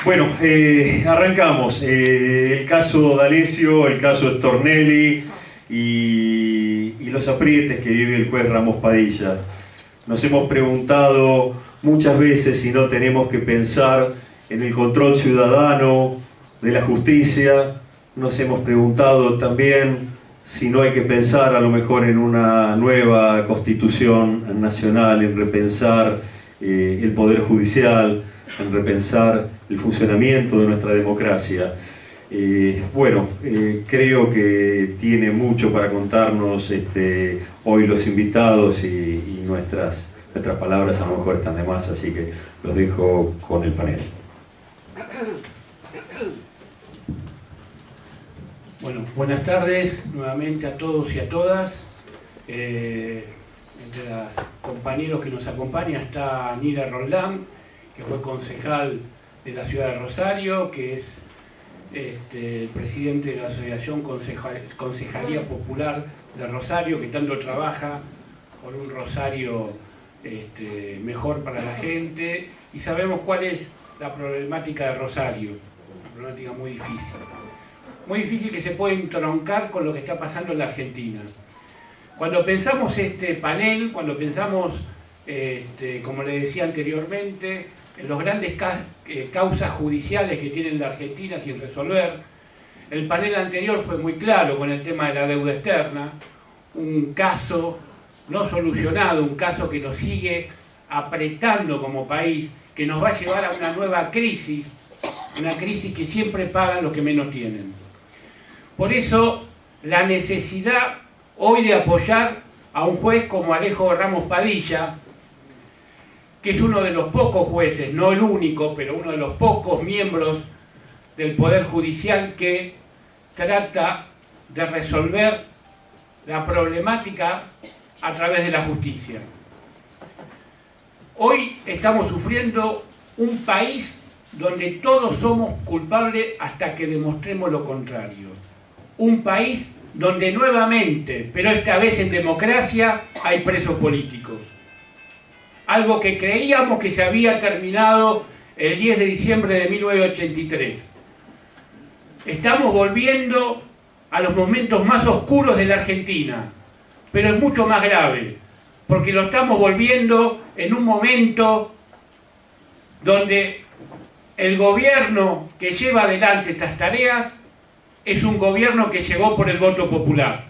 Bueno, arrancamos. El caso D'Alessio, el caso Stornelli y los aprietes que vive el juez Ramos Padilla. Nos hemos preguntado muchas veces si no tenemos que pensar en el control ciudadano de la justicia. Nos hemos preguntado también si no hay que pensar a lo mejor en una nueva constitución nacional, en repensar el poder judicial, en repensar el funcionamiento de nuestra democracia. Creo que tiene mucho para contarnos hoy los invitados y nuestras palabras a lo mejor están de más, así que los dejo con el panel. Bueno, buenas tardes nuevamente a todos y a todas. Entre los compañeros que nos acompañan está Nira Roldán, que fue concejal de la ciudad de Rosario, que es el presidente de la Asociación Concejalía Popular de Rosario, que tanto trabaja por un Rosario mejor para la gente, y sabemos cuál es la problemática de Rosario, una problemática muy difícil que se puede entroncar con lo que está pasando en la Argentina. Cuando pensamos este panel, cuando pensamos, como le decía anteriormente, en los grandes causas judiciales que tiene la Argentina sin resolver, el panel anterior fue muy claro con el tema de la deuda externa, un caso no solucionado, un caso que nos sigue apretando como país, que nos va a llevar a una nueva crisis, una crisis que siempre pagan los que menos tienen. Por eso, la necesidad hoy de apoyar a un juez como Alejo Ramos Padilla, que es uno de los pocos jueces, no el único, pero uno de los pocos miembros del Poder Judicial que trata de resolver la problemática a través de la justicia. Hoy estamos sufriendo un país donde todos somos culpables hasta que demostremos lo contrario. Un país donde nuevamente, pero esta vez en democracia, hay presos políticos. Algo que creíamos que se había terminado el 10 de diciembre de 1983. Estamos volviendo a los momentos más oscuros de la Argentina, pero es mucho más grave, porque lo estamos volviendo en un momento donde el gobierno que lleva adelante estas tareas es un gobierno que llegó por el voto popular.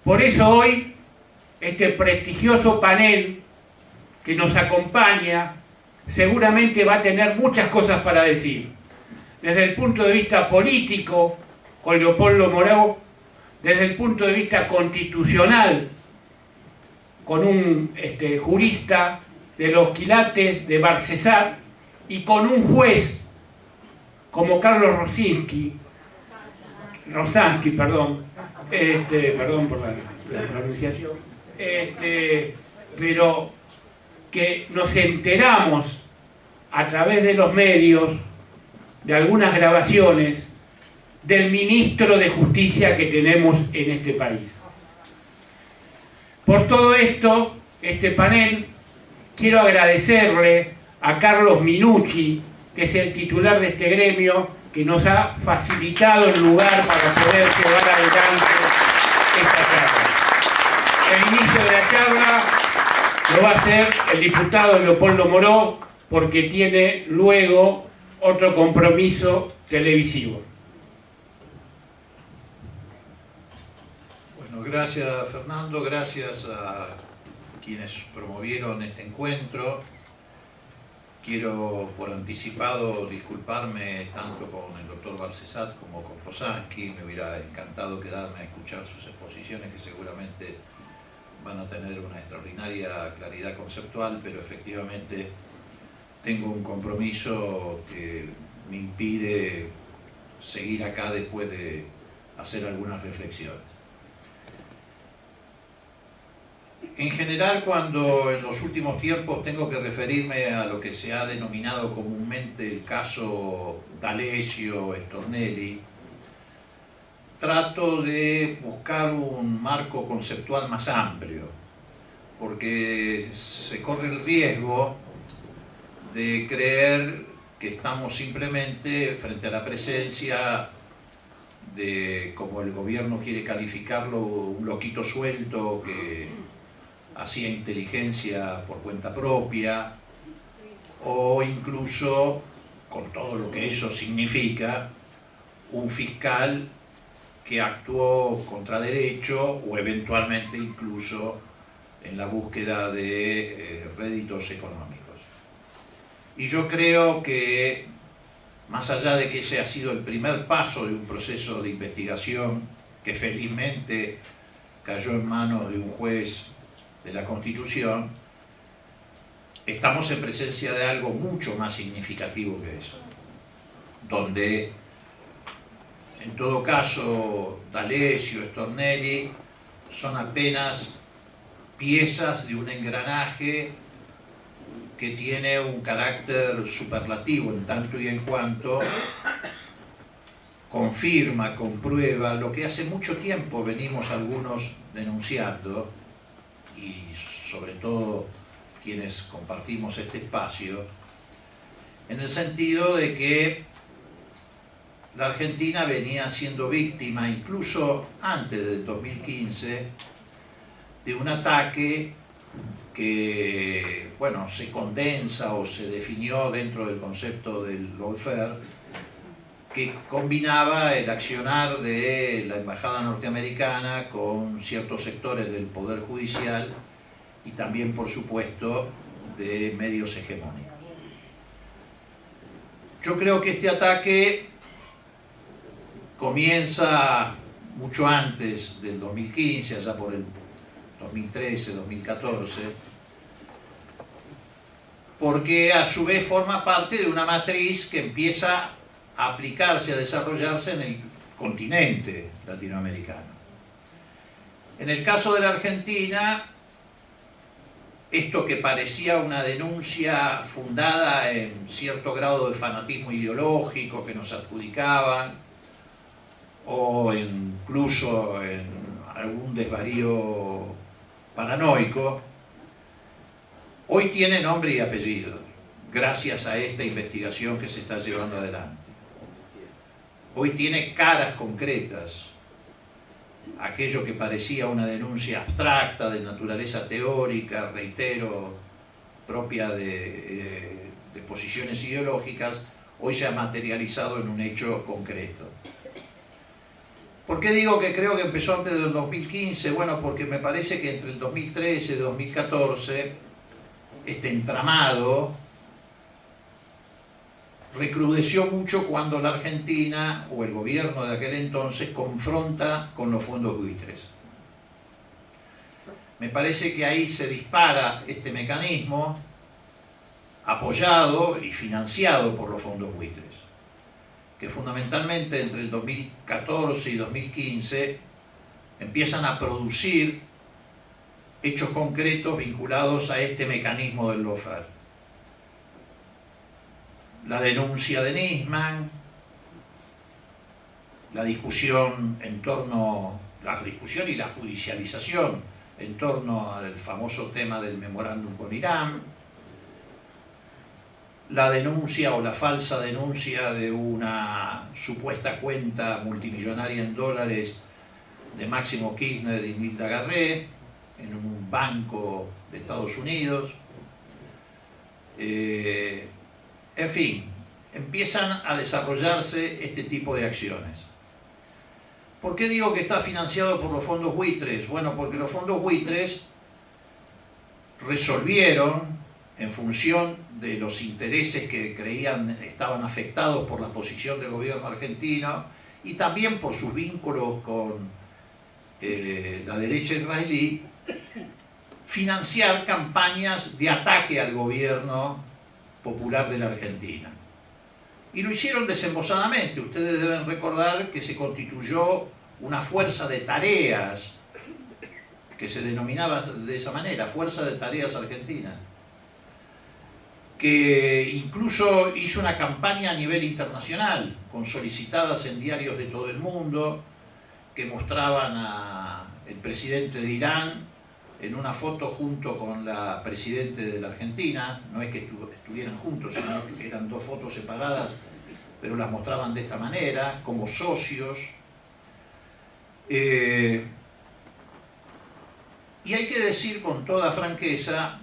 Por eso hoy, este prestigioso panel que nos acompaña seguramente va a tener muchas cosas para decir. Desde el punto de vista político, con Leopoldo Moró, desde el punto de vista constitucional, con un jurista de los quilates de Barcesat, y con un juez como Carlos Rosansky, perdón por la pronunciación, pero que nos enteramos a través de los medios, de algunas grabaciones, del ministro de Justicia que tenemos en este país. Por todo esto, este panel, quiero agradecerle a Carlos Minucci, que es el titular de este gremio, que nos ha facilitado el lugar para poder llevar adelante esta charla. El inicio de la charla lo va a hacer el diputado Leopoldo Moró, porque tiene luego otro compromiso televisivo. Bueno, gracias Fernando, gracias a quienes promovieron este encuentro. Quiero por anticipado disculparme tanto con el doctor Barcesat como con Rosansky. Me hubiera encantado quedarme a escuchar sus exposiciones, que seguramente van a tener una extraordinaria claridad conceptual, pero efectivamente tengo un compromiso que me impide seguir acá después de hacer algunas reflexiones. En general, cuando en los últimos tiempos tengo que referirme a lo que se ha denominado comúnmente el caso D'Alessio, Stornelli, trato de buscar un marco conceptual más amplio, porque se corre el riesgo de creer que estamos simplemente frente a la presencia de, como el gobierno quiere calificarlo, un loquito suelto que hacía inteligencia por cuenta propia, o incluso, con todo lo que eso significa, un fiscal que actuó contra derecho o eventualmente incluso en la búsqueda de réditos económicos. Y yo creo que, más allá de que ese ha sido el primer paso de un proceso de investigación que felizmente cayó en manos de un juez de la Constitución, estamos en presencia de algo mucho más significativo que eso, donde en todo caso D'Alessio, Stornelli son apenas piezas de un engranaje que tiene un carácter superlativo en tanto y en cuanto confirma, comprueba lo que hace mucho tiempo venimos algunos denunciando, y sobre todo quienes compartimos este espacio, en el sentido de que la Argentina venía siendo víctima, incluso antes del 2015, de un ataque que, bueno, se condensa o se definió dentro del concepto del lawfare, que combinaba el accionar de la embajada norteamericana con ciertos sectores del poder judicial y también, por supuesto, de medios hegemónicos. Yo creo que este ataque comienza mucho antes del 2015, allá por el 2013, 2014, porque a su vez forma parte de una matriz que empieza a aplicarse, a desarrollarse en el continente latinoamericano. En el caso de la Argentina, esto que parecía una denuncia fundada en cierto grado de fanatismo ideológico que nos adjudicaban, o incluso en algún desvarío paranoico, hoy tiene nombre y apellido, gracias a esta investigación que se está llevando adelante. Hoy tiene caras concretas. Aquello que parecía una denuncia abstracta, de naturaleza teórica, reitero, propia de posiciones ideológicas, hoy se ha materializado en un hecho concreto. ¿Por qué digo que creo que empezó antes del 2015? Bueno, porque me parece que entre el 2013 y 2014 este entramado recrudeció mucho cuando la Argentina, o el gobierno de aquel entonces, confronta con los fondos buitres. Me parece que ahí se dispara este mecanismo apoyado y financiado por los fondos buitres, que fundamentalmente entre el 2014 y 2015 empiezan a producir hechos concretos vinculados a este mecanismo del lawfare. La denuncia de Nisman, la discusión y la judicialización en torno al famoso tema del memorándum con Irán, la denuncia o la falsa denuncia de una supuesta cuenta multimillonaria en dólares de Máximo Kirchner y Nilda Garré en un banco de Estados Unidos. En fin, empiezan a desarrollarse este tipo de acciones. ¿Por qué digo que está financiado por los fondos buitres? Bueno, porque los fondos buitres resolvieron, en función de los intereses que creían estaban afectados por la posición del gobierno argentino y también por sus vínculos con la derecha israelí, financiar campañas de ataque al gobierno popular de la Argentina. Y lo hicieron desembosadamente. Ustedes deben recordar que se constituyó una fuerza de tareas que se denominaba de esa manera, Fuerza de Tareas Argentina, que incluso hizo una campaña a nivel internacional, con solicitadas en diarios de todo el mundo, que mostraban al presidente de Irán en una foto junto con la presidenta de la Argentina. No es que estuvieran juntos, sino que eran dos fotos separadas, pero las mostraban de esta manera, como socios. Y hay que decir con toda franqueza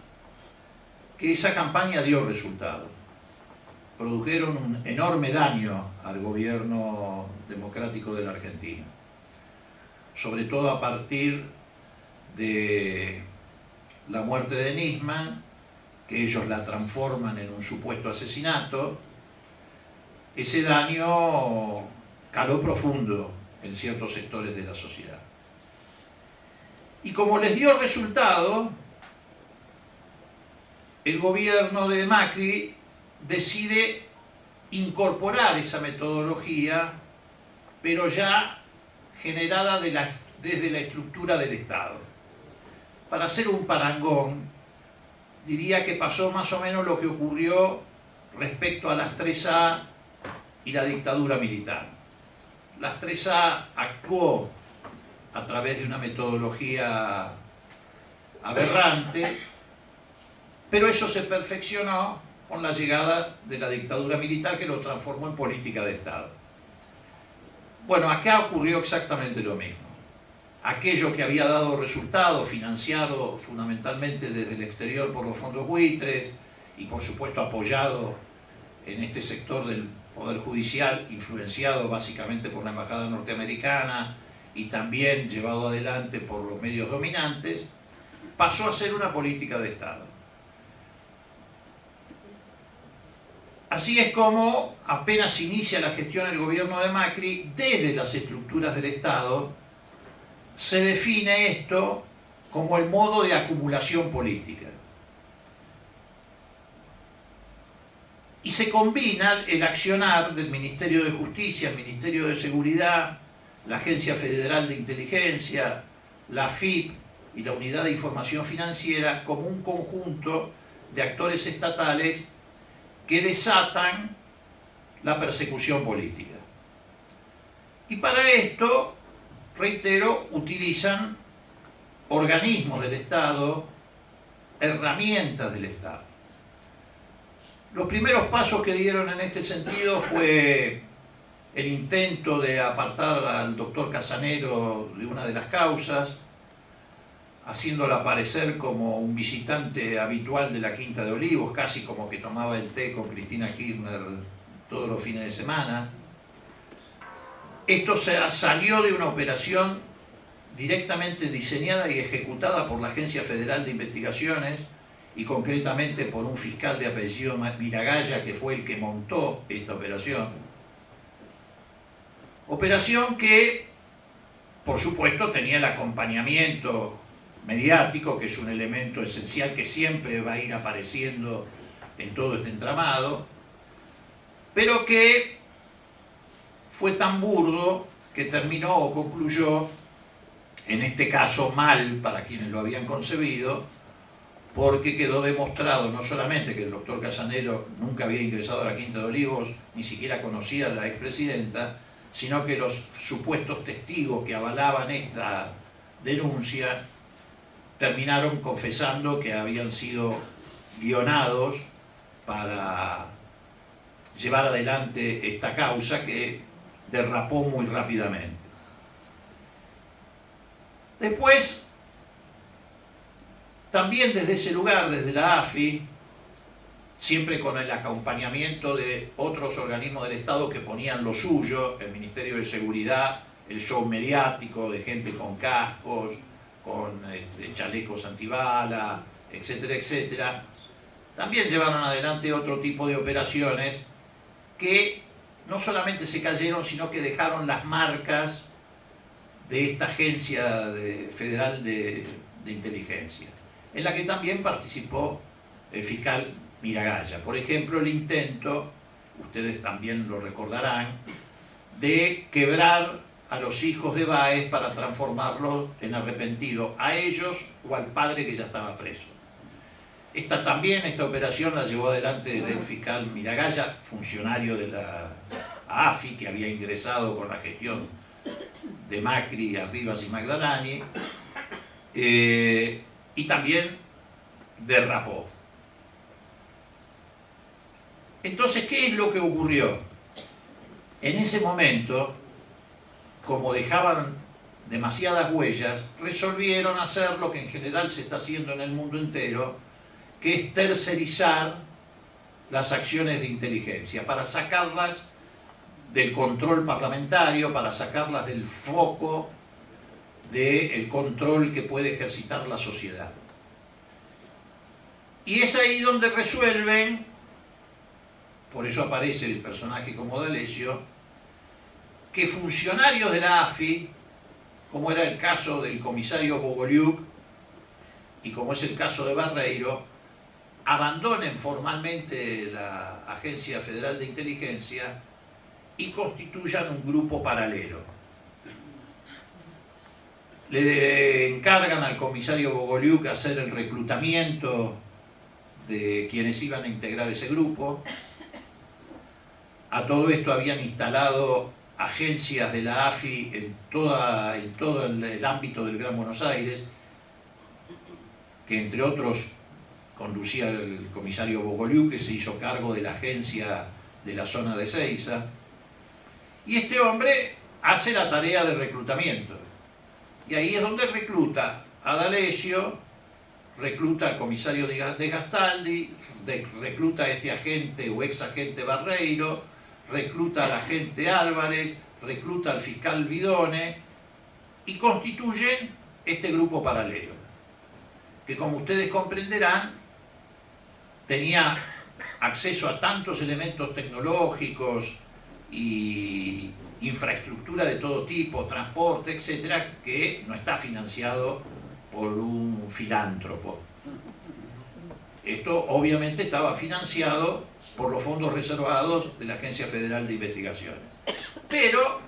que esa campaña dio resultado. Produjeron un enorme daño al gobierno democrático de la Argentina, sobre todo a partir de la muerte de Nisman, que ellos la transforman en un supuesto asesinato. Ese daño caló profundo en ciertos sectores de la sociedad. Y como les dio resultado, el gobierno de Macri decide incorporar esa metodología, pero ya generada desde la estructura del Estado. Para hacer un parangón, diría que pasó más o menos lo que ocurrió respecto a las 3A y la dictadura militar. Las 3A actuó a través de una metodología aberrante, pero eso se perfeccionó con la llegada de la dictadura militar, que lo transformó en política de Estado. Bueno, acá ocurrió exactamente lo mismo. Aquello que había dado resultado, financiado fundamentalmente desde el exterior por los fondos buitres y por supuesto apoyado en este sector del Poder Judicial, influenciado básicamente por la Embajada norteamericana y también llevado adelante por los medios dominantes, pasó a ser una política de Estado. Así es como apenas inicia la gestión del gobierno de Macri, desde las estructuras del Estado, se define esto como el modo de acumulación política. Y se combina el accionar del Ministerio de Justicia, el Ministerio de Seguridad, la Agencia Federal de Inteligencia, la AFIP y la Unidad de Información Financiera como un conjunto de actores estatales que desatan la persecución política. Y para esto, reitero, utilizan organismos del Estado, herramientas del Estado. Los primeros pasos que dieron en este sentido fue el intento de apartar al doctor Casanero de una de las causas, haciéndolo aparecer como un visitante habitual de la Quinta de Olivos, casi como que tomaba el té con Cristina Kirchner todos los fines de semana. Esto salió de una operación directamente diseñada y ejecutada por la Agencia Federal de Investigaciones y concretamente por un fiscal de apellido Miragaya, que fue el que montó esta operación. Operación que, por supuesto, tenía el acompañamiento mediático, que es un elemento esencial que siempre va a ir apareciendo en todo este entramado, pero que fue tan burdo que terminó o concluyó, en este caso mal para quienes lo habían concebido, porque quedó demostrado no solamente que el doctor Casanero nunca había ingresado a la Quinta de Olivos, ni siquiera conocía a la expresidenta, sino que los supuestos testigos que avalaban esta denuncia terminaron confesando que habían sido guionados para llevar adelante esta causa que derrapó muy rápidamente. Después, también desde ese lugar, desde la AFI, siempre con el acompañamiento de otros organismos del Estado que ponían lo suyo, el Ministerio de Seguridad, el show mediático de gente con cascos, con chalecos antibala, etcétera, etcétera, también llevaron adelante otro tipo de operaciones que no solamente se cayeron, sino que dejaron las marcas de esta Agencia Federal de Inteligencia, en la que también participó el fiscal Miragaya. Por ejemplo, el intento, ustedes también lo recordarán, de quebrar a los hijos de Báez para transformarlos en arrepentidos, a ellos o al padre que ya estaba preso. Esta operación la llevó adelante el fiscal Miragaya, funcionario de la AFI, que había ingresado con la gestión de Macri, Arribas y Magdalani, y también derrapó. Entonces, ¿qué es lo que ocurrió? En ese momento, como dejaban demasiadas huellas, resolvieron hacer lo que en general se está haciendo en el mundo entero, que es tercerizar las acciones de inteligencia, para sacarlas del control parlamentario, para sacarlas del foco del control que puede ejercitar la sociedad. Y es ahí donde resuelven, por eso aparece el personaje como D'Alessio, que funcionarios de la AFI, como era el caso del comisario Bogolyuk y como es el caso de Barreiro, abandonen formalmente la Agencia Federal de Inteligencia y constituyan un grupo paralelo. Le encargan al comisario Bogolyuk hacer el reclutamiento de quienes iban a integrar ese grupo. A todo esto habían instalado agencias de la AFI en todo el ámbito del Gran Buenos Aires, que entre otros conducía el comisario Bogolyuk, que se hizo cargo de la agencia de la zona de Ezeiza. Y este hombre hace la tarea de reclutamiento. Y ahí es donde recluta a D'Alessio, recluta al comisario de Gastaldi, recluta a este agente o ex agente Barreiro, recluta al agente Álvarez, recluta al fiscal Bidone y constituyen este grupo paralelo, que como ustedes comprenderán tenía acceso a tantos elementos tecnológicos y infraestructura de todo tipo, transporte, etcétera, que no está financiado por un filántropo. Esto obviamente estaba financiado por los fondos reservados de la Agencia Federal de Investigaciones, pero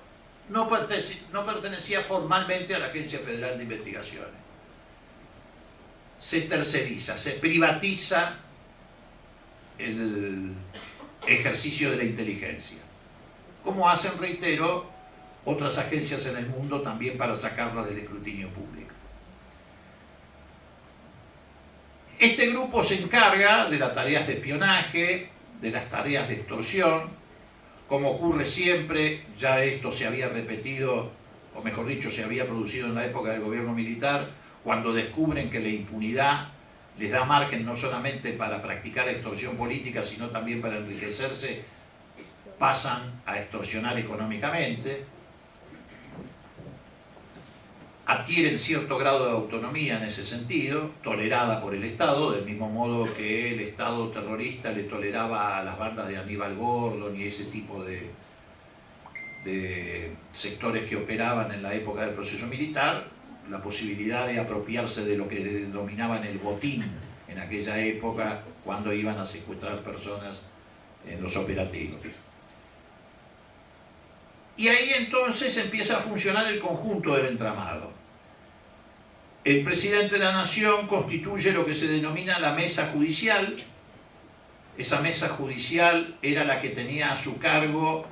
no pertenecía formalmente a la Agencia Federal de Investigaciones. Se terceriza, se privatiza el ejercicio de la inteligencia, como hacen, reitero, otras agencias en el mundo también para sacarla del escrutinio público. Este grupo se encarga de las tareas de espionaje, de las tareas de extorsión. Como ocurre siempre, ya esto se había repetido, o mejor dicho, se había producido en la época del gobierno militar, cuando descubren que la impunidad les da margen no solamente para practicar extorsión política, sino también para enriquecerse, pasan a extorsionar económicamente, adquieren cierto grado de autonomía en ese sentido, tolerada por el Estado, del mismo modo que el Estado terrorista le toleraba a las bandas de Aníbal Gordon y ese tipo de sectores que operaban en la época del proceso militar, la posibilidad de apropiarse de lo que denominaban el botín en aquella época, cuando iban a secuestrar personas en los operativos. Y ahí entonces empieza a funcionar el conjunto del entramado. El presidente de la Nación constituye lo que se denomina la mesa judicial. Esa mesa judicial era la que tenía a su cargo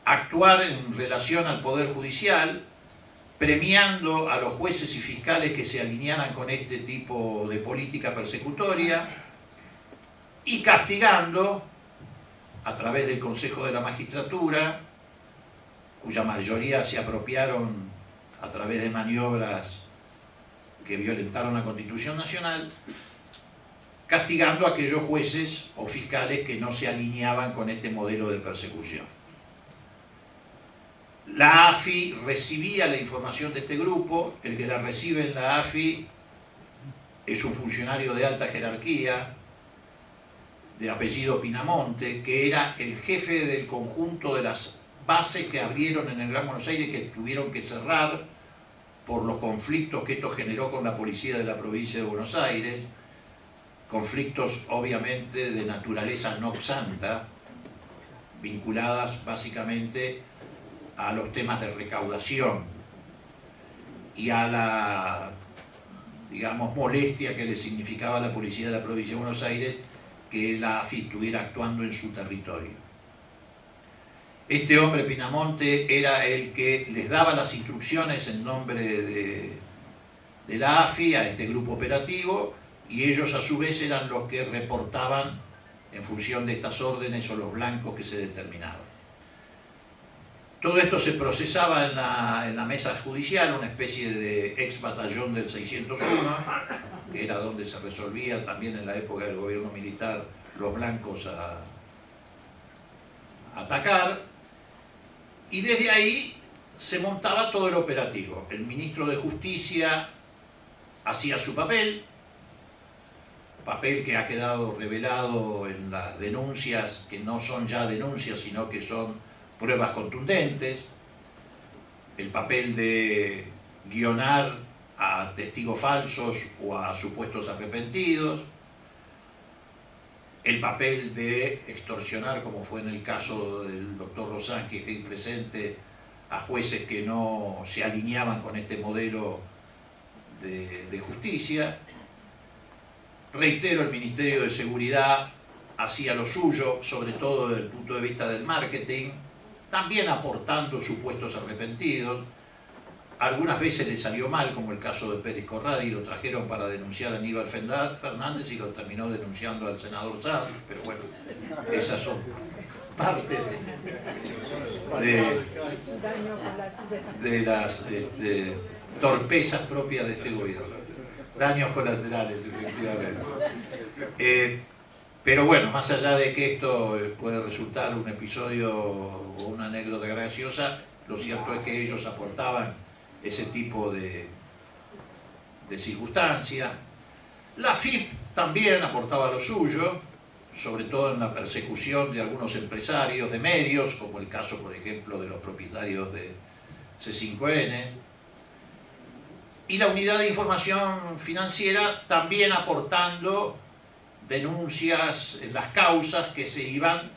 actuar en relación al Poder Judicial, premiando a los jueces y fiscales que se alinearan con este tipo de política persecutoria y castigando a través del Consejo de la Magistratura, cuya mayoría se apropiaron a través de maniobras que violentaron la Constitución Nacional, castigando a aquellos jueces o fiscales que no se alineaban con este modelo de persecución. La AFI recibía la información de este grupo. El que la recibe en la AFI es un funcionario de alta jerarquía, de apellido Pinamonte, que era el jefe del conjunto de las bases que abrieron en el Gran Buenos Aires, que tuvieron que cerrar por los conflictos que esto generó con la policía de la provincia de Buenos Aires, conflictos obviamente de naturaleza no santa, vinculadas básicamente a los temas de recaudación y a la, digamos, molestia que le significaba a la policía de la provincia de Buenos Aires que la AFI estuviera actuando en su territorio. Este hombre, Pinamonte, era el que les daba las instrucciones en nombre de la AFI a este grupo operativo, y ellos a su vez eran los que reportaban en función de estas órdenes o los blancos que se determinaban. Todo esto se procesaba en la mesa judicial, una especie de ex batallón del 601, que era donde se resolvía también en la época del gobierno militar los blancos a atacar, y desde ahí se montaba todo el operativo. El ministro de Justicia hacía su papel que ha quedado revelado en las denuncias, que no son ya denuncias, sino que son pruebas contundentes, el papel de guionar a testigos falsos o a supuestos arrepentidos, el papel de extorsionar, como fue en el caso del doctor Rozán, que es presente, a jueces que no se alineaban con este modelo de justicia. Reitero, el Ministerio de Seguridad hacía lo suyo, sobre todo desde el punto de vista del marketing, también aportando supuestos arrepentidos. Algunas veces le salió mal, como el caso de Pérez Corradi, lo trajeron para denunciar a Aníbal Fernández y lo terminó denunciando al senador Sanz, pero bueno, esas son parte de las torpezas propias de este gobierno. Daños colaterales, efectivamente. Pero bueno, más allá de que esto puede resultar un episodio o una anécdota graciosa, lo cierto es que ellos aportaban ese tipo de circunstancia. La FIP también aportaba lo suyo, sobre todo en la persecución de algunos empresarios de medios, como el caso, por ejemplo, de los propietarios de C5N. Y la Unidad de Información Financiera también aportando denuncias en las causas que se iban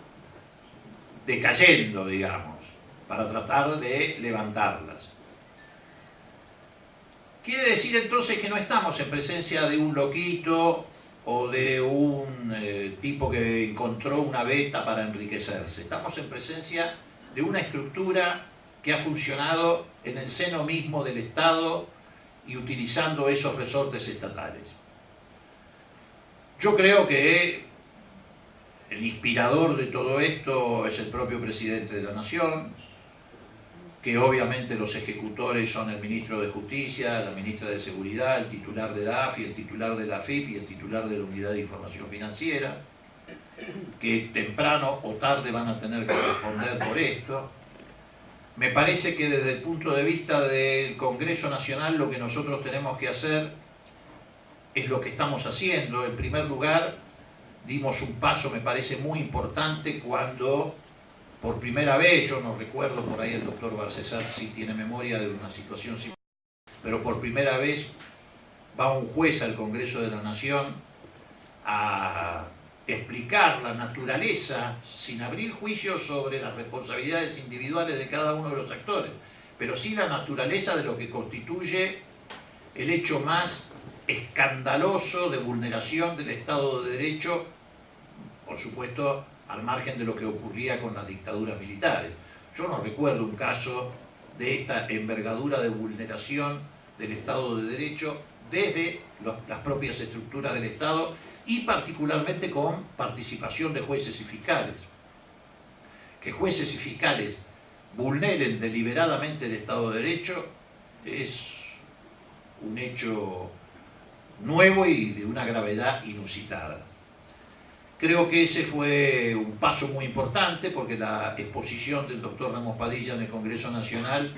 decayendo, digamos, para tratar de levantarlas. Quiere decir entonces que no estamos en presencia de un loquito o de un tipo que encontró una beta para enriquecerse. Estamos en presencia de una estructura que ha funcionado en el seno mismo del Estado y utilizando esos resortes estatales. Yo creo que el inspirador de todo esto es el propio presidente de la Nación, que obviamente los ejecutores son el ministro de Justicia, la ministra de Seguridad, el titular de la AFI, el titular de la AFIP y el titular de la Unidad de Información Financiera, que temprano o tarde van a tener que responder por esto. Me parece que desde el punto de vista del Congreso Nacional lo que nosotros tenemos que hacer es lo que estamos haciendo. En primer lugar, dimos un paso, me parece muy importante, cuando por primera vez, yo no recuerdo, por ahí el doctor Barcesar sí tiene memoria de una situación similar, pero por primera vez va un juez al Congreso de la Nación a explicar la naturaleza, sin abrir juicios sobre las responsabilidades individuales de cada uno de los actores, pero sí la naturaleza de lo que constituye el hecho más escandaloso de vulneración del Estado de Derecho, por supuesto, al margen de lo que ocurría con las dictaduras militares. Yo no recuerdo un caso de esta envergadura de vulneración del Estado de Derecho desde las propias estructuras del Estado y particularmente con participación de jueces y fiscales. Que jueces y fiscales vulneren deliberadamente el Estado de Derecho es un hecho nuevo y de una gravedad inusitada. Creo que ese fue un paso muy importante porque la exposición del doctor Ramos Padilla en el Congreso Nacional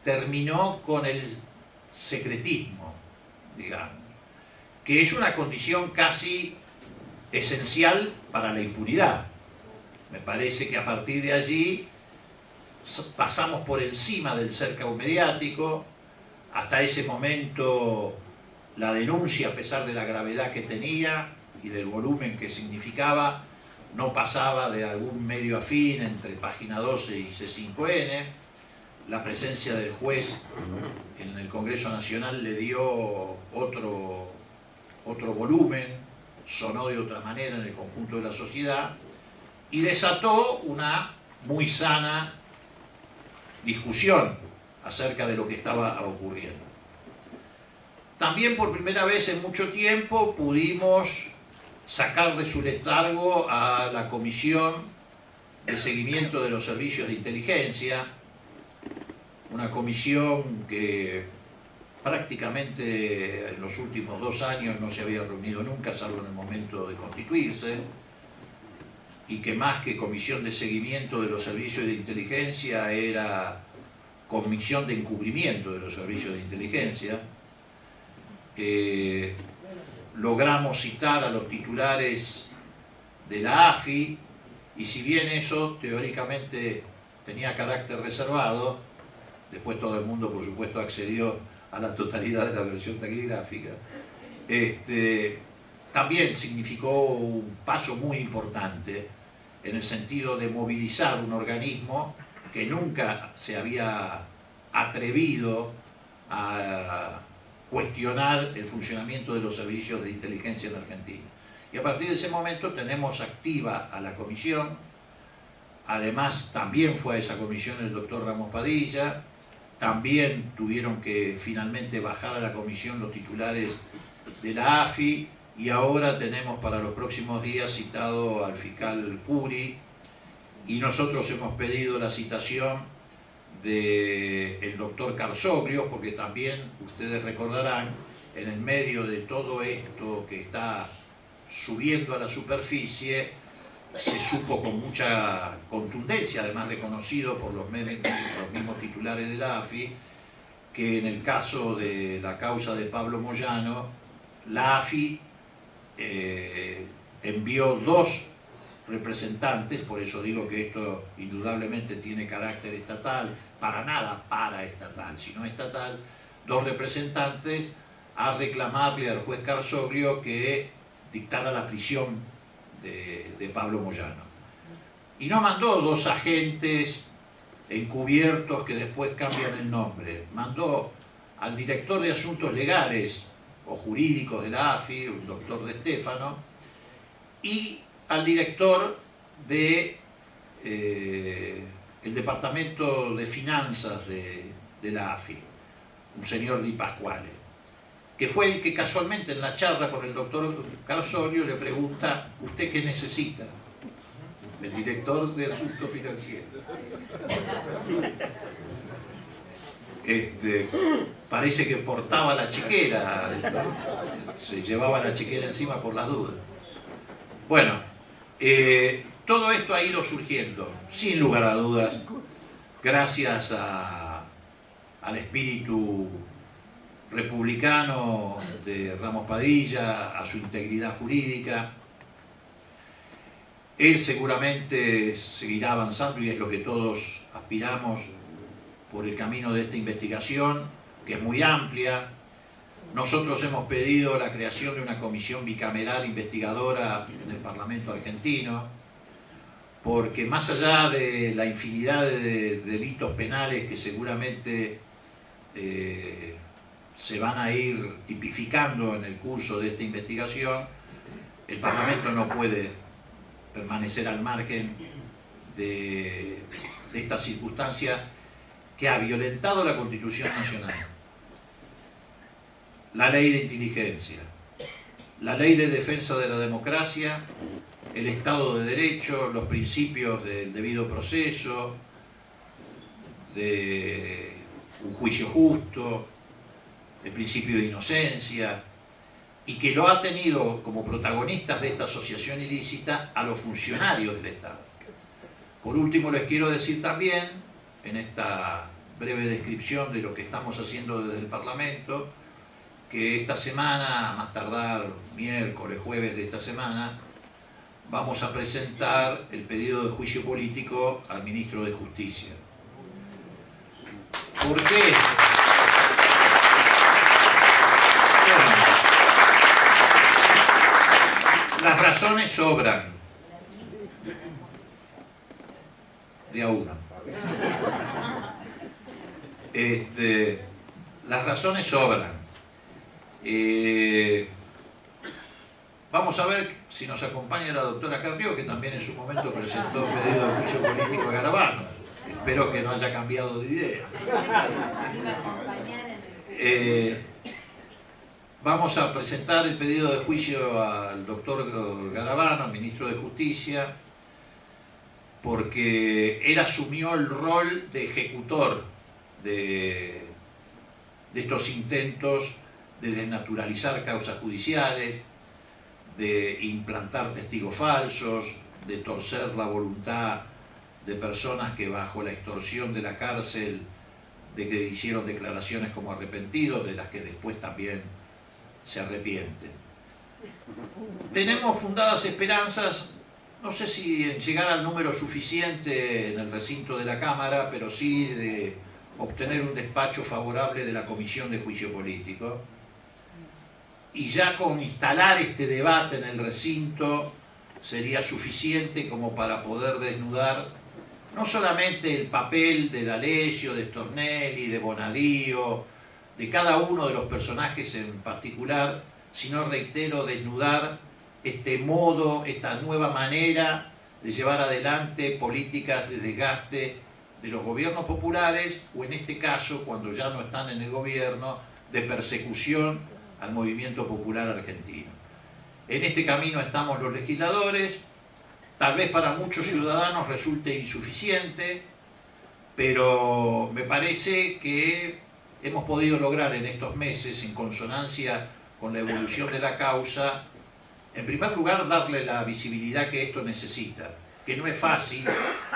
terminó con el secretismo, digamos, que es una condición casi esencial para la impunidad. Me parece que a partir de allí pasamos por encima del cerco mediático. Hasta ese momento la denuncia, a pesar de la gravedad que tenía y del volumen que significaba, no pasaba de algún medio afín entre Página 12 y C5N. La presencia del juez en el Congreso Nacional le dio otro volumen, sonó de otra manera en el conjunto de la sociedad y desató una muy sana discusión acerca de lo que estaba ocurriendo. También por primera vez en mucho tiempo pudimos sacar de su letargo a la Comisión de Seguimiento de los Servicios de Inteligencia, una comisión que prácticamente en los últimos 2 años no se había reunido nunca, salvo en el momento de constituirse, y que más que comisión de seguimiento de los servicios de inteligencia era comisión de encubrimiento de los servicios de inteligencia. Logramos citar a los titulares de la AFI, y si bien eso teóricamente tenía carácter reservado, después todo el mundo por supuesto accedió a la totalidad de la versión taquigráfica, también significó un paso muy importante en el sentido de movilizar un organismo que nunca se había atrevido a cuestionar el funcionamiento de los servicios de inteligencia en Argentina. Y a partir de ese momento tenemos activa a la comisión. Además también fue a esa comisión el doctor Ramos Padilla, también tuvieron que finalmente bajar a la comisión los titulares de la AFI, y ahora tenemos para los próximos días citado al fiscal Curi, y nosotros hemos pedido la citación del doctor Carsoglio, porque también ustedes recordarán, en el medio de todo esto que está subiendo a la superficie, se supo con mucha contundencia, además reconocido por los mismos titulares de la AFI, que en el caso de la causa de Pablo Moyano, la AFI envió 2 representantes, por eso digo que esto indudablemente tiene carácter estatal, para nada paraestatal, sino estatal, 2 representantes a reclamarle al juez Carsoglio que dictara la prisión de Pablo Moyano. Y no mandó 2 agentes encubiertos que después cambian el nombre, mandó al director de Asuntos Legales o Jurídicos de la AFI, el doctor De Stefano, y al director de el Departamento de Finanzas de la AFI, un señor Di Pasquale, que fue el que casualmente en la charla con el doctor Carsoglio le pregunta: ¿usted qué necesita? El director de Asuntos Financieros. Parece que portaba la chiquera, se llevaba la chiquera encima por las dudas. Bueno, todo esto ha ido surgiendo, sin lugar a dudas, gracias al espíritu republicano de Ramos Padilla, a su integridad jurídica. Él seguramente seguirá avanzando, y es lo que todos aspiramos, por el camino de esta investigación, que es muy amplia. Nosotros hemos pedido la creación de una comisión bicameral investigadora en el Parlamento argentino, porque más allá de la infinidad de delitos penales que seguramente se van a ir tipificando en el curso de esta investigación, el Parlamento no puede permanecer al margen de esta circunstancia que ha violentado la Constitución Nacional, la ley de inteligencia, la ley de defensa de la democracia, el Estado de Derecho, los principios del debido proceso, de un juicio justo, el principio de inocencia, y que lo ha tenido como protagonistas de esta asociación ilícita a los funcionarios del Estado. Por último, les quiero decir también, en esta breve descripción de lo que estamos haciendo desde el Parlamento, que esta semana, a más tardar miércoles, jueves de esta semana, vamos a presentar el pedido de juicio político al ministro de Justicia. ¿Por qué? Bueno, las razones sobran. De a uno. Las razones sobran. Vamos a ver si nos acompaña la doctora Carrió, que también en su momento presentó pedido de juicio político a Garabano. Espero que no haya cambiado de idea. Vamos a presentar el pedido de juicio al doctor Garabano, al ministro de Justicia, porque él asumió el rol de ejecutor de estos intentos de desnaturalizar causas judiciales, de implantar testigos falsos, de torcer la voluntad de personas que bajo la extorsión de la cárcel, de que hicieron declaraciones como arrepentidos, de las que después también se arrepienten. Tenemos fundadas esperanzas, no sé si en llegar al número suficiente en el recinto de la Cámara, pero sí de obtener un despacho favorable de la Comisión de Juicio Político. Y ya con instalar este debate en el recinto sería suficiente como para poder desnudar no solamente el papel de D'Alessio, de Stornelli, de Bonadío, de cada uno de los personajes en particular, sino, reitero, desnudar este modo, esta nueva manera de llevar adelante políticas de desgaste de los gobiernos populares, o en este caso, cuando ya no están en el gobierno, de persecución al movimiento popular argentino. En este camino estamos los legisladores. Tal vez para muchos ciudadanos resulte insuficiente, pero me parece que hemos podido lograr en estos meses, en consonancia con la evolución de la causa, en primer lugar darle la visibilidad que esto necesita, que no es fácil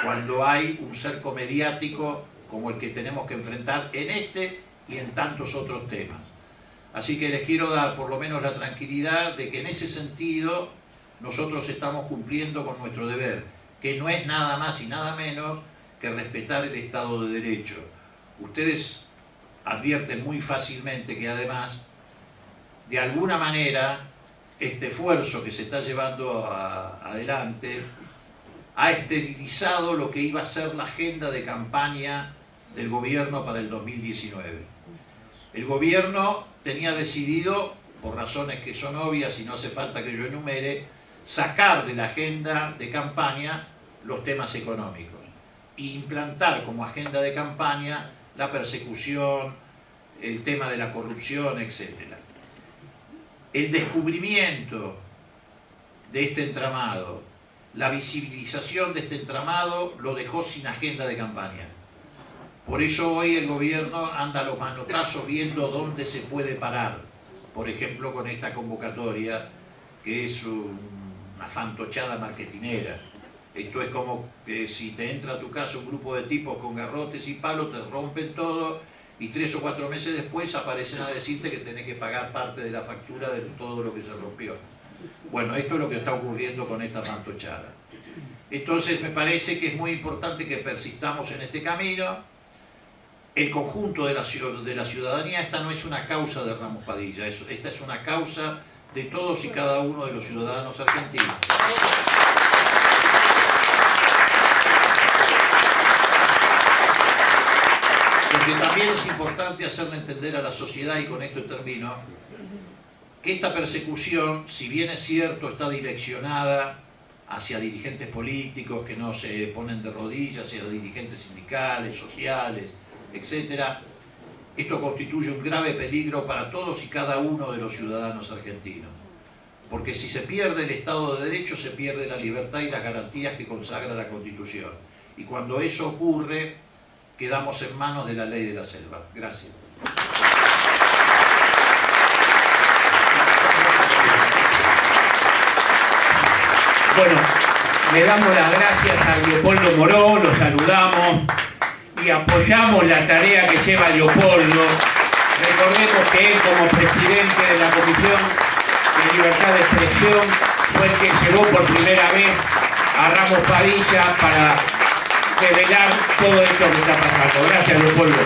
cuando hay un cerco mediático como el que tenemos que enfrentar en este y en tantos otros temas. Así que les quiero dar por lo menos la tranquilidad de que en ese sentido nosotros estamos cumpliendo con nuestro deber, que no es nada más y nada menos que respetar el Estado de Derecho. Ustedes advierten muy fácilmente que además, de alguna manera, este esfuerzo que se está llevando adelante ha esterilizado lo que iba a ser la agenda de campaña del gobierno para el 2019. El gobierno tenía decidido, por razones que son obvias y no hace falta que yo enumere, sacar de la agenda de campaña los temas económicos e implantar como agenda de campaña la persecución, el tema de la corrupción, etc. El descubrimiento de este entramado, la visibilización de este entramado lo dejó sin agenda de campaña. Por eso hoy el gobierno anda a los manotazos viendo dónde se puede parar. Por ejemplo, con esta convocatoria, que es una fantochada marketinera. Esto es como que si te entra a tu casa un grupo de tipos con garrotes y palos, te rompen todo y 3 o 4 meses después aparecen a decirte que tenés que pagar parte de la factura de todo lo que se rompió. Bueno, esto es lo que está ocurriendo con esta fantochada. Entonces me parece que es muy importante que persistamos en este camino. El conjunto de la ciudadanía, esta no es una causa de Ramos Padilla, esta es una causa de todos y cada uno de los ciudadanos argentinos. Porque también es importante hacerle entender a la sociedad, y con esto termino, que esta persecución, si bien es cierto, está direccionada hacia dirigentes políticos que no se ponen de rodillas, hacia dirigentes sindicales, sociales, etc., esto constituye un grave peligro para todos y cada uno de los ciudadanos argentinos. Porque si se pierde el Estado de Derecho, se pierde la libertad y las garantías que consagra la Constitución. Y cuando eso ocurre, quedamos en manos de la ley de la selva. Gracias. Bueno, le damos las gracias a Leopoldo Moró, lo saludamos y apoyamos la tarea que lleva Leopoldo. Recordemos que él, como presidente de la Comisión de Libertad de Expresión, fue el que llevó por primera vez a Ramos Padilla para revelar todo esto que está pasando. Gracias, Leopoldo.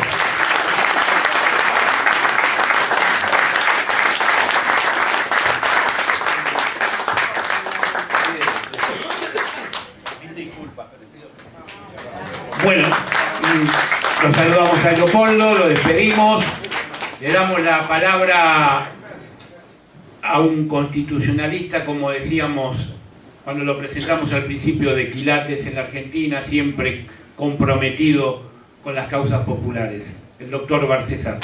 Bueno, lo saludamos a Leopoldo, lo despedimos, le damos la palabra a un constitucionalista, como decíamos cuando lo presentamos al principio, de quilates en la Argentina, siempre comprometido con las causas populares, el doctor Barcesar.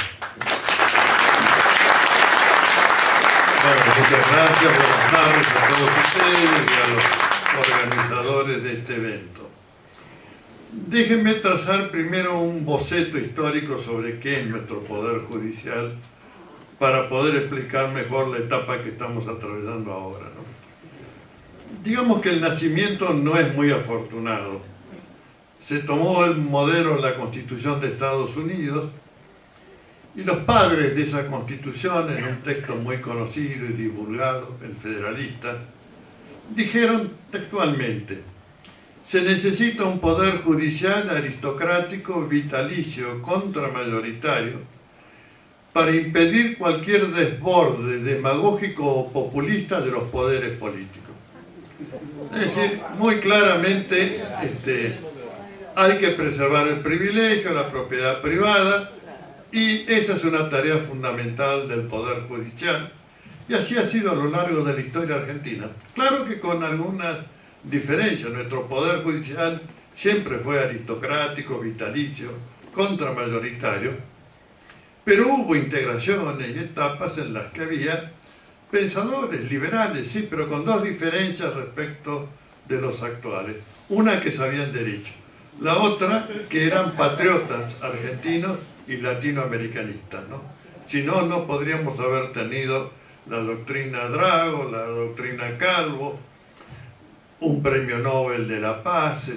muchas gracias, buenas tardes a todos ustedes y a los organizadores de este evento. Déjenme trazar primero un boceto histórico sobre qué es nuestro Poder Judicial para poder explicar mejor la etapa que estamos atravesando ahora, ¿no? Digamos que el nacimiento no es muy afortunado. Se tomó el modelo de la Constitución de Estados Unidos y los padres de esa Constitución, en un texto muy conocido y divulgado, el Federalista, dijeron textualmente: se necesita un poder judicial aristocrático, vitalicio, contramayoritario, para impedir cualquier desborde demagógico o populista de los poderes políticos. Es decir, muy claramente hay que preservar el privilegio, la propiedad privada, y esa es una tarea fundamental del Poder Judicial, y así ha sido a lo largo de la historia argentina. Claro que con algunas diferencias. Nuestro Poder Judicial siempre fue aristocrático, vitalicio, contramayoritario, pero hubo integraciones y etapas en las que había pensadores liberales, sí, pero con dos diferencias respecto de los actuales. Una, que sabían derecho; la otra, que eran patriotas argentinos y latinoamericanistas, ¿no? Si no, no podríamos haber tenido la doctrina Drago, la doctrina Calvo, un premio Nobel de la Paz,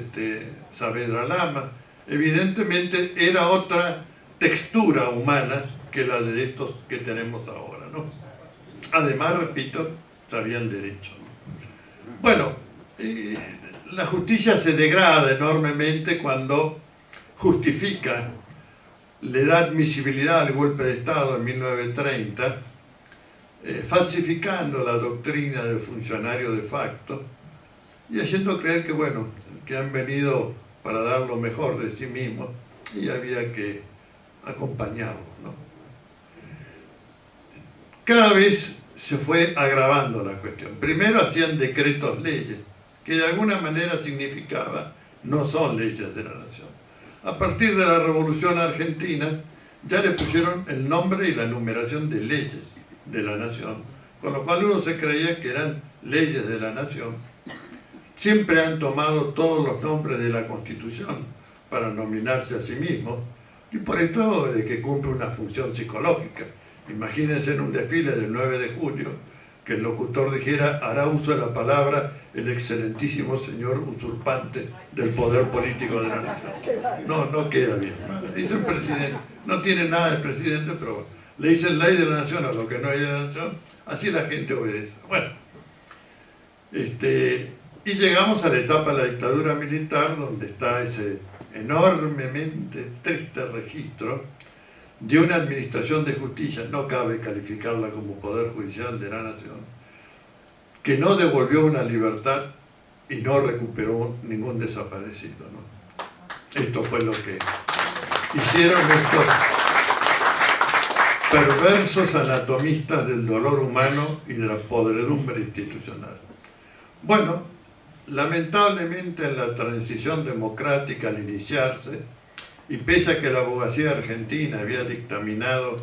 Saavedra Lama. Evidentemente era otra textura humana que la de estos que tenemos ahora, ¿no? Además, repito, sabían derecho, ¿no? Bueno, la justicia se degrada enormemente cuando justifica, le da admisibilidad al golpe de Estado en 1930, falsificando la doctrina del funcionario de facto y haciendo creer que, bueno, que han venido para dar lo mejor de sí mismos y había que acompañarlos, ¿no? Cada vez se fue agravando la cuestión. Primero hacían decretos leyes, que de alguna manera significaba no son leyes de la nación. A partir de la Revolución Argentina ya le pusieron el nombre y la numeración de leyes de la nación, con lo cual uno se creía que eran leyes de la nación. Siempre han tomado todos los nombres de la Constitución para nominarse a sí mismos, y por esto de que cumple una función psicológica. Imagínense en un desfile del 9 de julio que el locutor dijera: hará uso de la palabra el excelentísimo señor usurpante del poder político de la nación. No, no queda bien. Dice el presidente, no tiene nada de presidente, pero le dicen ley de la nación a lo que no hay de la nación, así la gente obedece. Bueno, y llegamos a la etapa de la dictadura militar, donde está ese enormemente triste registro de una administración de justicia, no cabe calificarla como poder judicial de la nación, que no devolvió una libertad y no recuperó ningún desaparecido, ¿no? Esto fue lo que hicieron estos perversos anatomistas del dolor humano y de la podredumbre institucional. Bueno, lamentablemente en la transición democrática al iniciarse, y pese a que la abogacía argentina había dictaminado,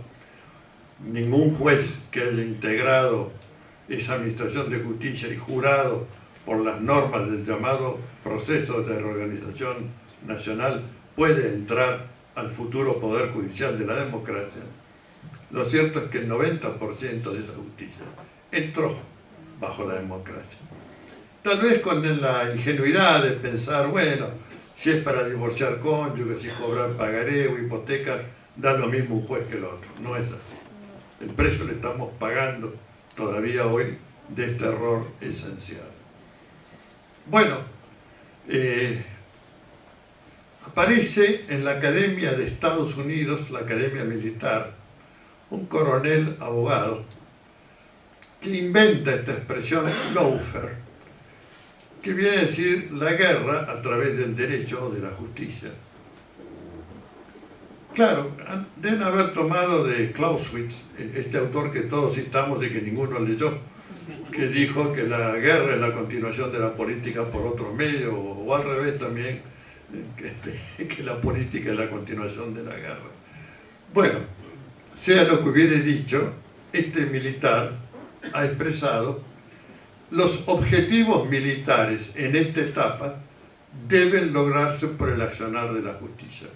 ningún juez que haya integrado esa administración de justicia y jurado por las normas del llamado proceso de reorganización nacional puede entrar al futuro poder judicial de la democracia, lo cierto es que el 90% de esa justicia entró bajo la democracia. Tal vez con la ingenuidad de pensar, bueno, si es para divorciar cónyuges, si cobrar pagaré o hipoteca, da lo mismo un juez que el otro. No es así. El precio le estamos pagando todavía hoy de este error esencial. Bueno, aparece en la Academia de Estados Unidos, la Academia Militar, un coronel abogado que inventa esta expresión lawfare, que viene a decir la guerra a través del derecho o de la justicia. Claro, deben haber tomado de Clausewitz, este autor que todos citamos y que ninguno leyó, que dijo que la guerra es la continuación de la política por otro medio, o al revés también, que la política es la continuación de la guerra. Bueno, sea lo que hubiere dicho, este militar ha expresado, los objetivos militares en esta etapa deben lograrse por el accionar de la justicia.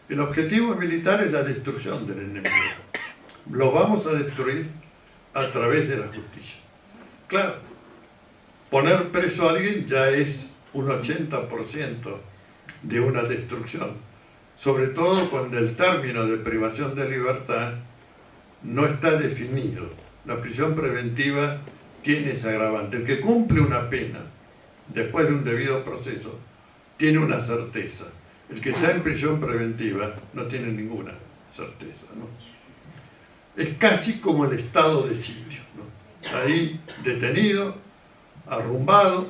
El objetivo militar es la destrucción del enemigo. Lo vamos a destruir a través de la justicia. Claro, poner preso a alguien ya es un 80% de una destrucción, sobre todo cuando el término de privación de libertad no está definido. La prisión preventiva tiene ese agravante. El que cumple una pena después de un debido proceso tiene una certeza. El que está en prisión preventiva no tiene ninguna certeza, ¿no? Es casi como el estado de sitio, ¿no? Ahí detenido, arrumbado,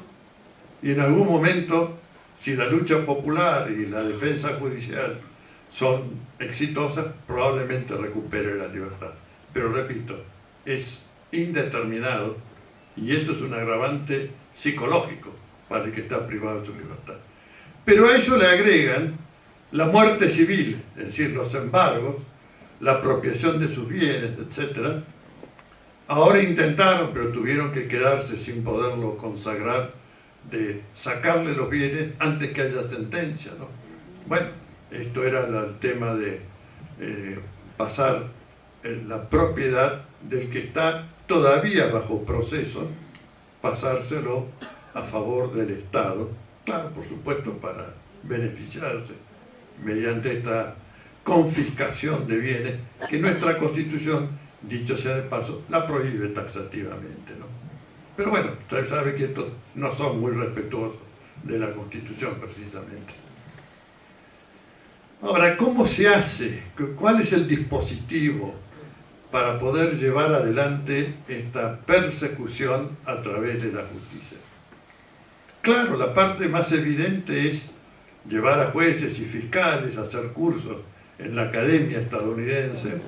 y en algún momento, si la lucha popular y la defensa judicial son exitosas, probablemente recupere la libertad. Pero repito, es indeterminado y eso es un agravante psicológico para el que está privado de su libertad. Pero a eso le agregan la muerte civil, es decir, los embargos, la apropiación de sus bienes, etc. Ahora intentaron, pero tuvieron que quedarse sin poderlo consagrar, de sacarle los bienes antes que haya sentencia, ¿no? Bueno, esto era el tema de pasar la propiedad del que está todavía bajo proceso, pasárselo a favor del Estado, claro, por supuesto, para beneficiarse mediante esta confiscación de bienes que nuestra Constitución, dicho sea de paso, la prohíbe taxativamente, ¿no? Pero bueno, usted sabe que estos no son muy respetuosos de la Constitución, precisamente. Ahora, ¿cómo se hace? ¿Cuál es el dispositivo para poder llevar adelante esta persecución a través de la justicia? Claro, la parte más evidente es llevar a jueces y fiscales a hacer cursos en la academia estadounidense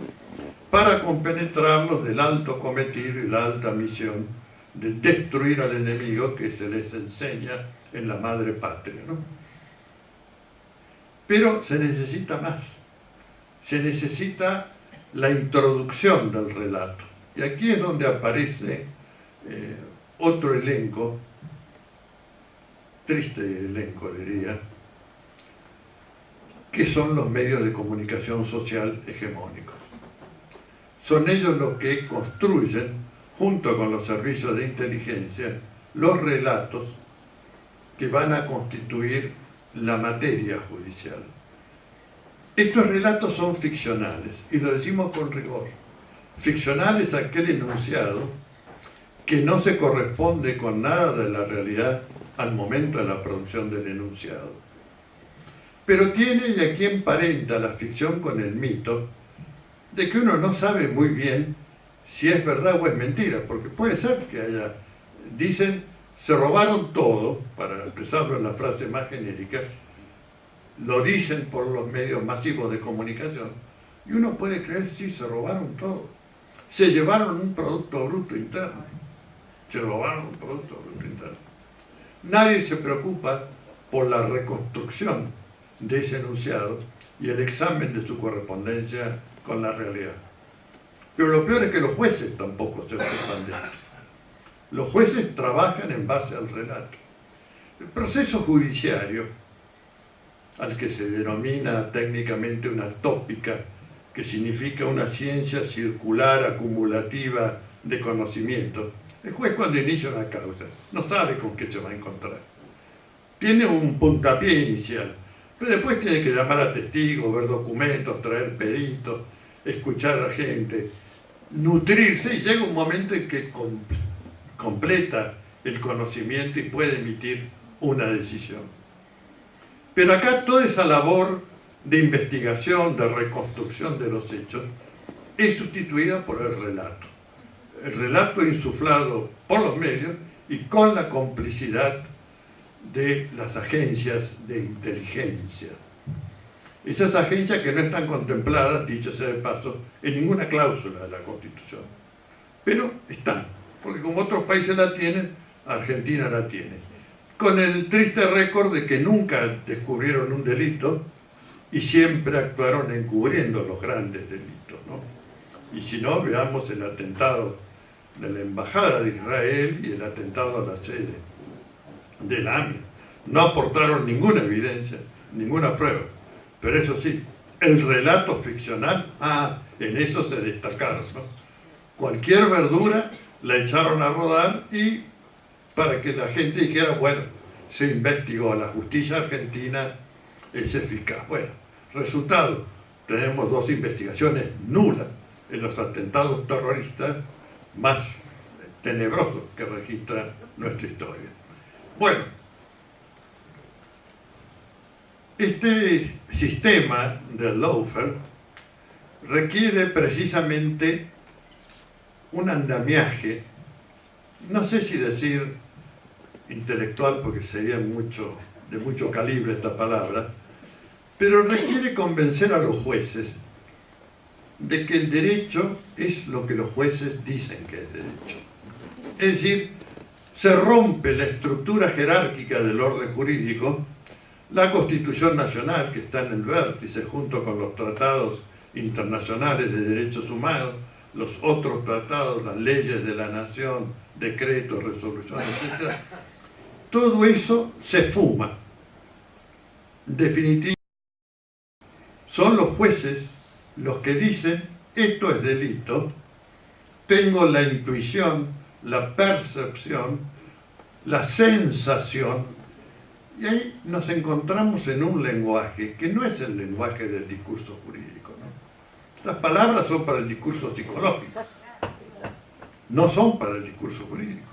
para compenetrarlos del alto cometido y la alta misión de destruir al enemigo que se les enseña en la madre patria, ¿no? Pero se necesita más. Se necesita la introducción del relato. Y aquí es donde aparece otro elenco, triste elenco diría, que son los medios de comunicación social hegemónicos. Son ellos los que construyen, junto con los servicios de inteligencia, los relatos que van a constituir la materia judicial. Estos relatos son ficcionales, y lo decimos con rigor. Ficcional es aquel enunciado que no se corresponde con nada de la realidad al momento de la producción del enunciado. Pero tiene, y aquí emparenta la ficción con el mito, de que uno no sabe muy bien si es verdad o es mentira, porque puede ser que haya, dicen, se robaron todo, para expresarlo en la frase más genérica, lo dicen por los medios masivos de comunicación, y uno puede creer, sí, se robaron todo. Se llevaron un Producto Bruto Interno. Se robaron un Producto Bruto Interno. Nadie se preocupa por la reconstrucción de ese enunciado y el examen de su correspondencia con la realidad. Pero lo peor es que los jueces tampoco se ocupan de esto. Los jueces trabajan en base al relato. El proceso judiciario, al que se denomina técnicamente una tópica, que significa una ciencia circular acumulativa de conocimiento, el juez cuando inicia una causa no sabe con qué se va a encontrar. Tiene un puntapié inicial, pero después tiene que llamar a testigos, ver documentos, traer peritos, escuchar a la gente, nutrirse, y llega un momento en que completa el conocimiento y puede emitir una decisión. Pero acá toda esa labor de investigación, de reconstrucción de los hechos, es sustituida por el relato. El relato insuflado por los medios y con la complicidad de las agencias de inteligencia. Esas agencias que no están contempladas, dicho sea de paso, en ninguna cláusula de la Constitución. Pero están, porque como otros países la tienen, Argentina la tiene. Con el triste récord de que nunca descubrieron un delito y siempre actuaron encubriendo los grandes delitos, ¿no? Y si no, veamos el atentado de la Embajada de Israel y el atentado a la sede de la AMIA. No aportaron ninguna evidencia, ninguna prueba. Pero eso sí, el relato ficcional, en eso se destacaron, ¿no? Cualquier verdura la echaron a rodar y para que la gente dijera, bueno, se investigó, la justicia argentina es eficaz. Bueno, resultado, tenemos 2 investigaciones nulas en los atentados terroristas más tenebrosos que registra nuestra historia. Bueno, este sistema del lawfare requiere precisamente un andamiaje, no sé si decir intelectual porque sería de mucho calibre esta palabra, pero requiere convencer a los jueces de que el derecho es lo que los jueces dicen que es derecho. Es decir, se rompe la estructura jerárquica del orden jurídico, la Constitución Nacional, que está en el vértice junto con los tratados internacionales de derechos humanos, los otros tratados, las leyes de la nación, decretos, resoluciones, etc. Todo eso se fuma. Definitivamente son los jueces los que dicen, esto es delito, tengo la intuición, la percepción, la sensación, y ahí nos encontramos en un lenguaje que no es el lenguaje del discurso jurídico, ¿no? Las palabras son para el discurso psicológico, no son para el discurso jurídico.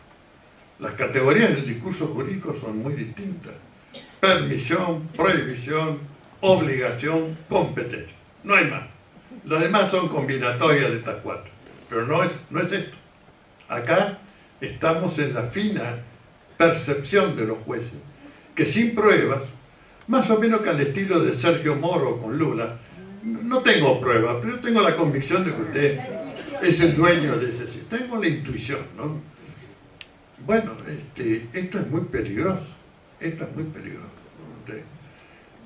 Las categorías del discurso jurídico son muy distintas. Permisión, prohibición, obligación, competencia. No hay más. Las demás son combinatorias de estas 4. Pero no es esto. Acá estamos en la fina percepción de los jueces, que sin pruebas, más o menos que al estilo de Sergio Moro con Lula, no tengo pruebas, pero tengo la convicción de que usted es el dueño de ese sistema. Tengo la intuición, ¿no? Bueno, esto es muy peligroso. Esto es muy peligroso.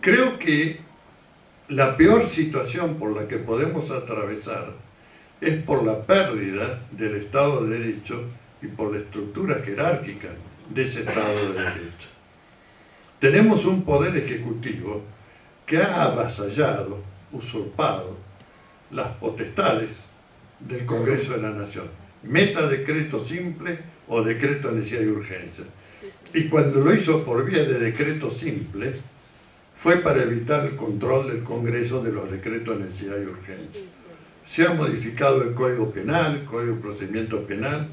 Creo que la peor situación por la que podemos atravesar es por la pérdida del Estado de Derecho y por la estructura jerárquica de ese Estado de Derecho. Tenemos un poder ejecutivo que ha avasallado, usurpado las potestades del Congreso de la Nación. Meta decreto simple o decreto de necesidad y urgencia. Y cuando lo hizo por vía de decreto simple, fue para evitar el control del Congreso de los decretos de necesidad y urgencia. Se ha modificado el Código Penal, el Código de Procedimiento Penal,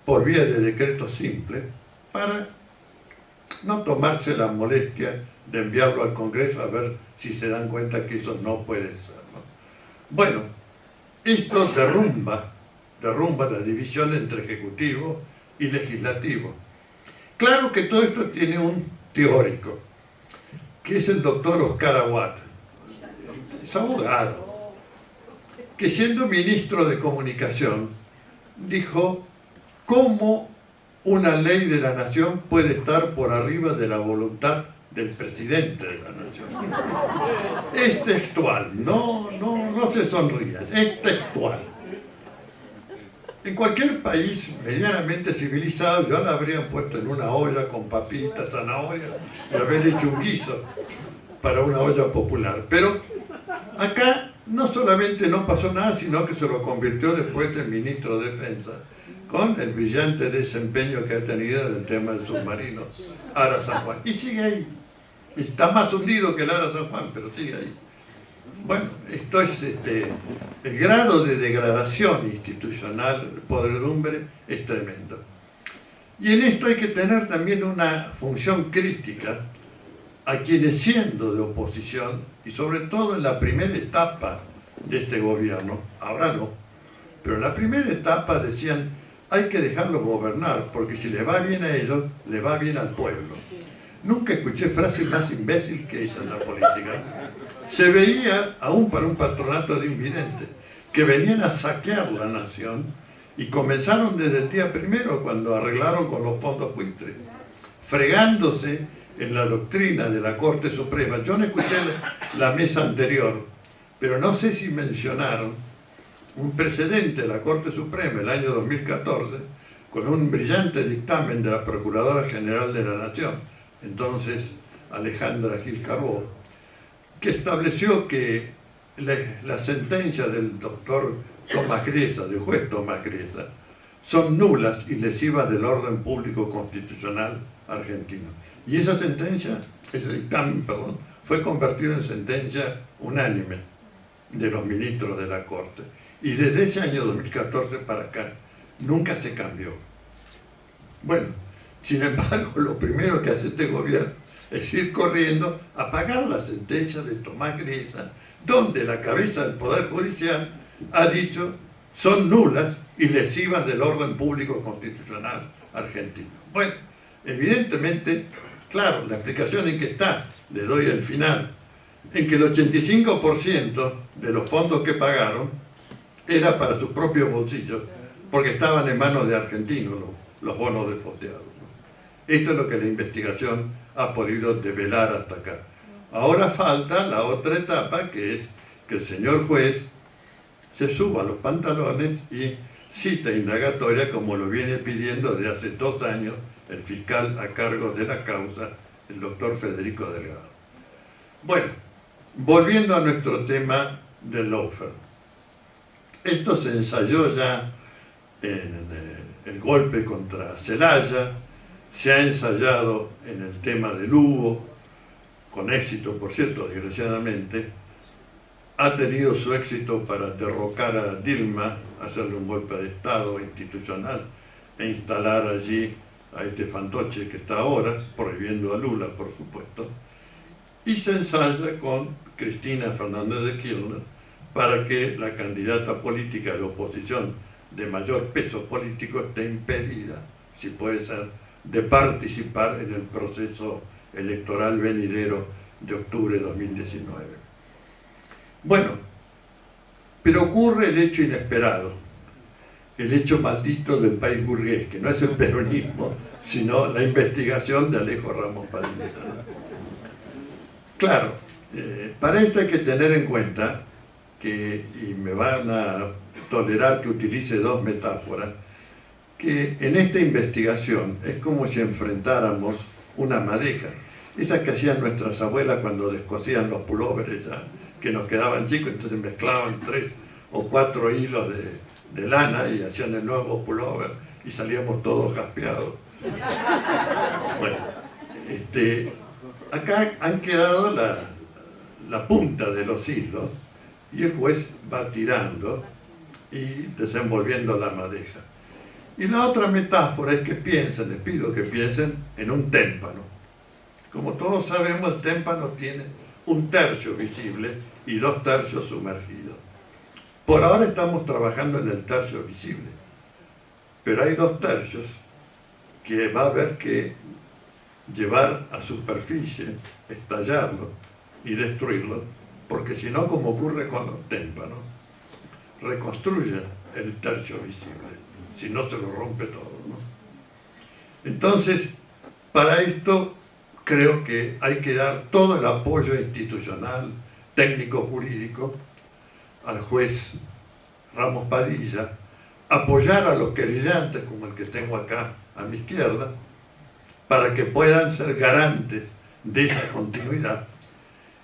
por vía de decreto simple, para no tomarse la molestia de enviarlo al Congreso a ver si se dan cuenta que eso no puede ser, ¿no? Bueno, esto derrumba la división entre Ejecutivo y Legislativo. Claro que todo esto tiene un teórico, que es el doctor Oscar Aguad, es abogado, que siendo ministro de Comunicación, dijo cómo una ley de la nación puede estar por arriba de la voluntad del presidente de la nación. Es textual, no se sonrían, es textual. En cualquier país medianamente civilizado ya la habrían puesto en una olla con papitas, zanahorias y haber hecho un guiso para una olla popular. Pero acá no solamente no pasó nada, sino que se lo convirtió después en ministro de Defensa, con el brillante desempeño que ha tenido en el tema del submarino Ara San Juan. Y sigue ahí. Está más hundido que el Ara San Juan, pero sigue ahí. Bueno, esto es el grado de degradación institucional, podredumbre, es tremendo. Y en esto hay que tener también una función crítica a quienes siendo de oposición, y sobre todo en la primera etapa de este gobierno, ahora no, pero en la primera etapa decían hay que dejarlos gobernar, porque si les va bien a ellos, les va bien al pueblo. Nunca escuché frase más imbécil que esa en la política. Se veía, aún para un patronato de invidentes, que venían a saquear la nación y comenzaron desde el día primero cuando arreglaron con los fondos buitres, fregándose en la doctrina de la Corte Suprema. Yo no escuché la mesa anterior, pero no sé si mencionaron un precedente de la Corte Suprema el año 2014 con un brillante dictamen de la Procuradora General de la Nación, entonces Alejandra Gil Carbó, que estableció que la sentencia del doctor Tomás Griesa, del juez Tomás Griesa, son nulas y lesivas del orden público constitucional argentino. Y esa sentencia, ese dictamen, perdón, fue convertido en sentencia unánime de los ministros de la Corte. Y desde ese año 2014 para acá, nunca se cambió. Bueno, sin embargo, lo primero que hace este gobierno es ir corriendo a pagar la sentencia de Tomás Griesa, donde la cabeza del Poder Judicial ha dicho son nulas y lesivas del orden público constitucional argentino. Bueno, evidentemente, claro, la explicación en que está, le doy el final, en que el 85% de los fondos que pagaron era para sus propios bolsillos, porque estaban en manos de argentinos los bonos despoteados, ¿no? Esto es lo que la investigación ha podido develar hasta acá. Ahora falta la otra etapa, que es que el señor juez se suba a los pantalones y cita indagatoria, como lo viene pidiendo desde hace 2 años el fiscal a cargo de la causa, el doctor Federico Delgado. Bueno, volviendo a nuestro tema del lawfare. Esto se ensayó ya en el golpe contra Zelaya, se ha ensayado en el tema de Lugo, con éxito, por cierto, desgraciadamente. Ha tenido su éxito para derrocar a Dilma, hacerle un golpe de Estado institucional e instalar allí a este fantoche que está ahora, prohibiendo a Lula, por supuesto. Y se ensaya con Cristina Fernández de Kirchner para que la candidata política de la oposición de mayor peso político esté impedida, si puede ser, de participar en el proceso electoral venidero de octubre de 2019. Bueno, pero ocurre el hecho inesperado, el hecho maldito del país burgués, que no es el peronismo, sino la investigación de Alejo Ramos Padilla. Claro, para esto hay que tener en cuenta que, y me van a tolerar que utilice 2 metáforas, que en esta investigación es como si enfrentáramos una madeja, esas que hacían nuestras abuelas cuando descosían los pulóveres ya, que nos quedaban chicos, entonces mezclaban 3 o 4 hilos de lana y hacían el nuevo pullover y salíamos todos jaspeados. Bueno, acá han quedado la punta de los hilos y el juez va tirando y desenvolviendo la madeja. Y la otra metáfora es que piensen, les pido que piensen en un témpano. Como todos sabemos, el témpano tiene 1/3 visible y 2/3 sumergido. Por ahora estamos trabajando en el tercio visible, pero hay 2/3 que va a haber que llevar a superficie, estallarlo y destruirlo, porque si no, como ocurre con los témpanos, reconstruyen el tercio visible, si no se lo rompe todo, ¿no? Entonces, para esto creo que hay que dar todo el apoyo institucional, técnico-jurídico al juez Ramos Padilla, apoyar a los querellantes como el que tengo acá a mi izquierda, para que puedan ser garantes de esa continuidad.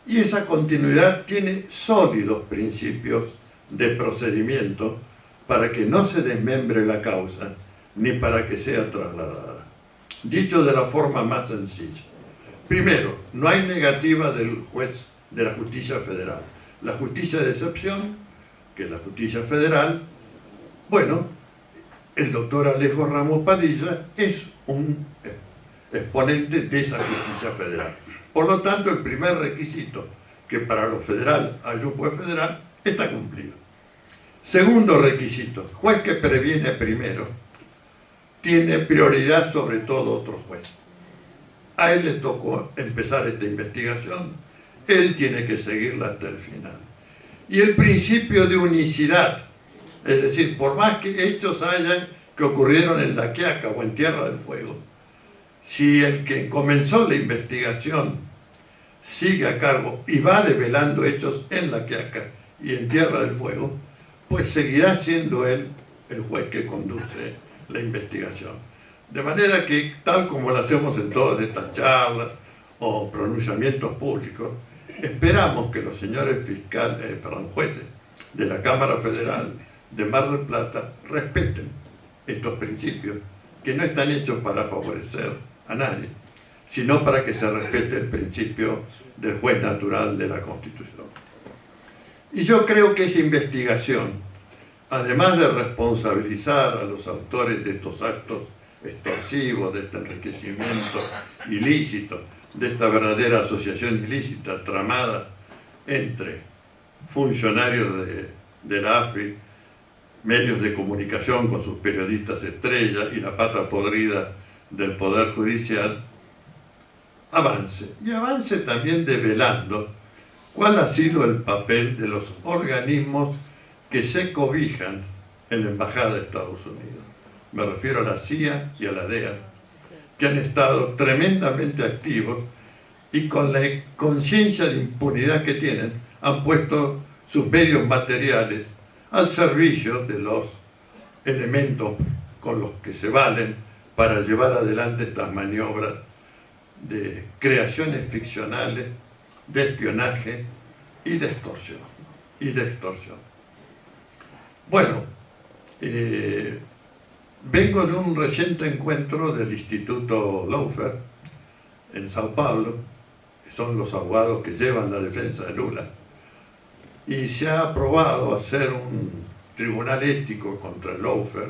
Y esa continuidad tiene sólidos principios de procedimiento para que no se desmembre la causa ni para que sea trasladada. Dicho de la forma más sencilla. Primero, no hay negativa del juez de la justicia federal. La justicia de excepción, que es la justicia federal, bueno, el doctor Alejo Ramos Padilla es un exponente de esa justicia federal. Por lo tanto, el primer requisito, que para lo federal hay un juez federal, está cumplido. Segundo requisito, juez que previene primero, tiene prioridad sobre todo otro juez. A él le tocó empezar esta investigación, él tiene que seguirla hasta el final. Y el principio de unicidad, es decir, por más que hechos hayan que ocurrieron en La Quiaca o en Tierra del Fuego, si el que comenzó la investigación sigue a cargo y va develando hechos en La Quiaca y en Tierra del Fuego, pues seguirá siendo él el juez que conduce la investigación. De manera que, tal como lo hacemos en todas estas charlas o pronunciamientos públicos, esperamos que los señores jueces de la Cámara Federal de Mar del Plata respeten estos principios que no están hechos para favorecer a nadie, sino para que se respete el principio del juez natural de la Constitución. Y yo creo que esa investigación, además de responsabilizar a los autores de estos actos extorsivos, de este enriquecimiento ilícito, de esta verdadera asociación ilícita tramada entre funcionarios de la AFI, medios de comunicación con sus periodistas estrellas y la pata podrida del Poder Judicial, avance. Y avance también develando cuál ha sido el papel de los organismos que se cobijan en la Embajada de Estados Unidos. Me refiero a la CIA y a la DEA, que han estado tremendamente activos y con la conciencia de impunidad que tienen, han puesto sus medios materiales al servicio de los elementos con los que se valen para llevar adelante estas maniobras de creaciones ficcionales, de espionaje y de extorsión. Bueno, vengo de un reciente encuentro del Instituto Laufer en Sao Paulo, que son los abogados que llevan la defensa de Lula, y se ha aprobado hacer un tribunal ético contra el Laufer,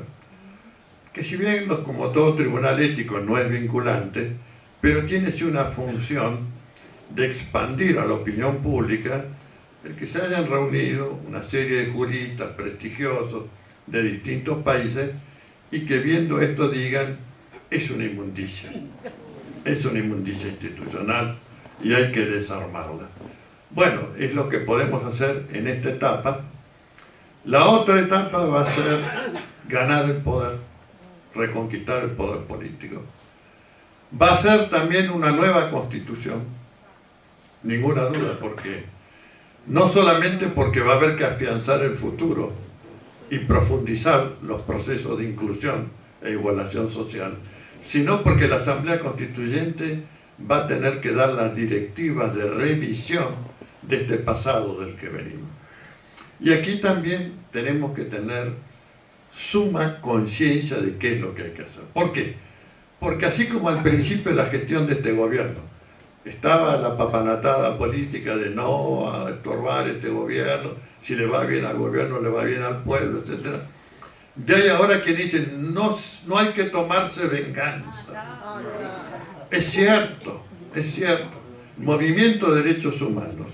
que si bien como todo tribunal ético no es vinculante, pero tiene sí una función de expandir a la opinión pública el que se hayan reunido una serie de juristas prestigiosos de distintos países y que viendo esto digan, es una inmundicia institucional y hay que desarmarla. Bueno, es lo que podemos hacer en esta etapa. La otra etapa va a ser ganar el poder, reconquistar el poder político. Va a ser también una nueva constitución, ninguna duda, porque no solamente porque va a haber que afianzar el futuro y profundizar los procesos de inclusión e igualación social, sino porque la Asamblea Constituyente va a tener que dar las directivas de revisión de este pasado del que venimos. Y aquí también tenemos que tener suma conciencia de qué es lo que hay que hacer. ¿Por qué? Porque así como al principio de la gestión de este gobierno estaba la papanatada política de no a estorbar este gobierno, si le va bien al gobierno, le va bien al pueblo, etc. De ahí ahora que dicen, no hay que tomarse venganza. Es cierto. El movimiento de derechos humanos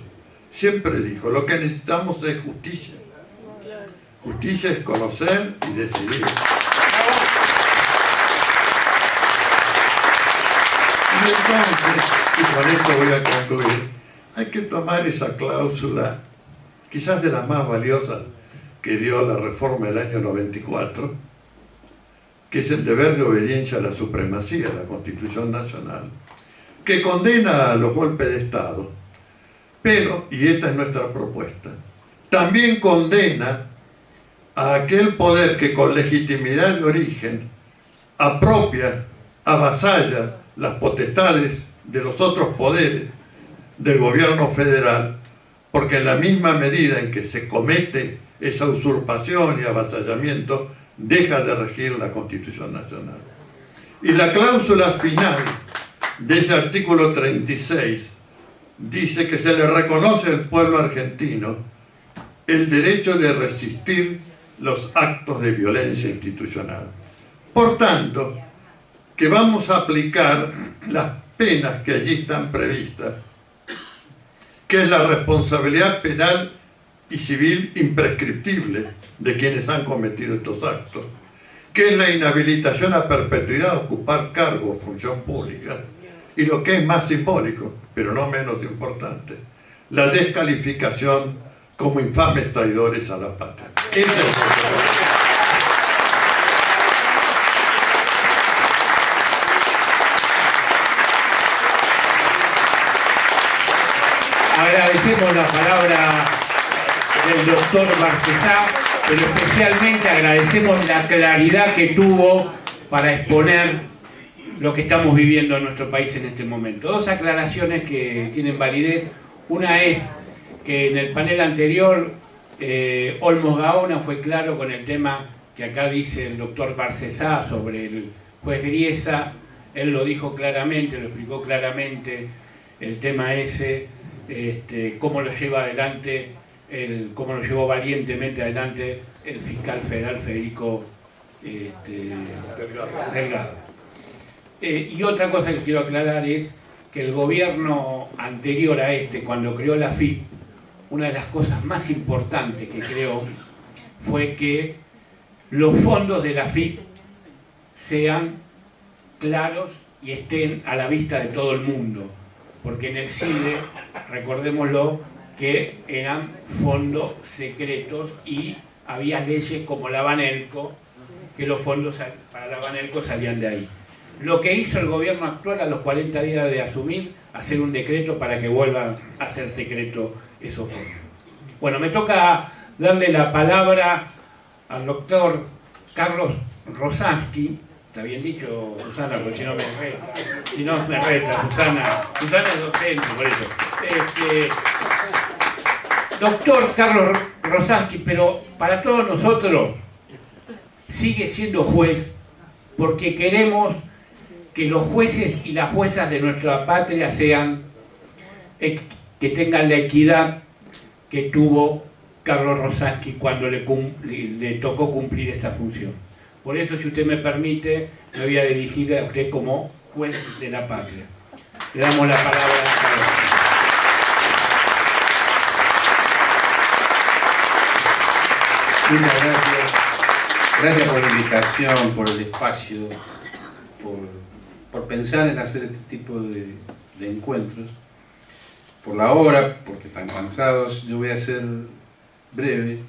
siempre dijo, lo que necesitamos es justicia. Justicia es conocer y decidir. Y entonces, y con esto voy a concluir, hay que tomar esa cláusula, quizás de las más valiosas que dio la reforma del año 94, que es el deber de obediencia a la supremacía de la Constitución Nacional, que condena a los golpes de Estado, pero, y esta es nuestra propuesta, también condena a aquel poder que con legitimidad de origen apropia, avasalla las potestades de los otros poderes del gobierno federal, porque en la misma medida en que se comete esa usurpación y avasallamiento, deja de regir la Constitución Nacional. Y la cláusula final de ese artículo 36 dice que se le reconoce al pueblo argentino el derecho de resistir los actos de violencia institucional. Por tanto, que vamos a aplicar las penas que allí están previstas, que es la responsabilidad penal y civil imprescriptible de quienes han cometido estos actos, que es la inhabilitación a perpetuidad de ocupar cargo o función pública, y lo que es más simbólico, pero no menos importante, la descalificación como infames traidores a la patria. Ese es el Agradecemos la palabra del doctor Marcesá. pero especialmente agradecemos la claridad que tuvo para exponer lo que estamos viviendo en nuestro país en este momento. Dos aclaraciones que tienen validez. Una es que en el panel anterior Olmos Gaona fue claro con el tema que acá dice el doctor Barcesá sobre el juez Griesa. Él lo dijo claramente, lo explicó claramente, el tema ese, cómo lo lleva adelante, cómo lo llevó valientemente adelante el fiscal federal Federico Delgado. Y otra cosa que quiero aclarar es que el gobierno anterior a cuando creó la AFIP, una de las cosas más importantes que creó fue que los fondos de la AFIP sean claros y estén a la vista de todo el mundo, porque en el CIDE, recordémoslo, que eran fondos secretos y había leyes como la Banelco, que los fondos para la Banelco salían de ahí. Lo que hizo el gobierno actual a los 40 días de asumir, hacer un decreto para que vuelvan a ser secreto esos fondos. Bueno, me toca darle la palabra al doctor Carlos Rosansky. ¿Está bien dicho, Susana? Porque si no me reta. Si no me reta, Susana. Susana es docente, por eso. Doctor Carlos Rosansky, pero para todos nosotros sigue siendo juez porque queremos que los jueces y las juezas de nuestra patria sean, que tengan la equidad que tuvo Carlos Rosansky cuando le tocó cumplir esta función. Por eso, si usted me permite, me voy a dirigir a usted como juez de la patria. Le damos la palabra a Carlos. Muchas gracias. Gracias por la invitación, por el espacio, por pensar en hacer este tipo de encuentros. Por la hora, porque están cansados, yo voy a ser breve.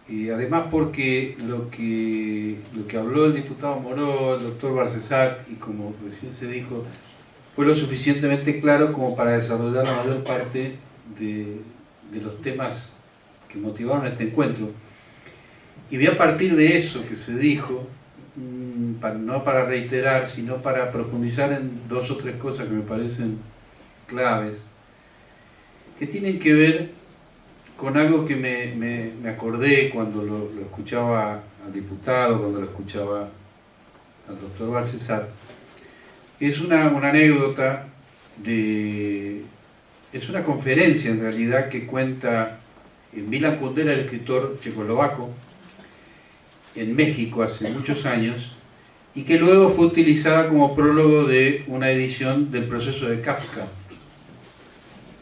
Y además porque lo que habló el diputado Moró, el doctor Barcesat, y como recién se dijo, fue lo suficientemente claro como para desarrollar la mayor parte de los temas que motivaron este encuentro. Y voy a partir de eso que se dijo, no para reiterar, sino para profundizar en dos o tres cosas que me parecen claves, que tienen que ver con algo que me acordé cuando lo escuchaba al diputado, cuando lo escuchaba al doctor Barcesat. Es una anécdota es una conferencia en realidad que cuenta Milan Kundera, el escritor checoslovaco, en México hace muchos años, y que luego fue utilizada como prólogo de una edición del Proceso de Kafka,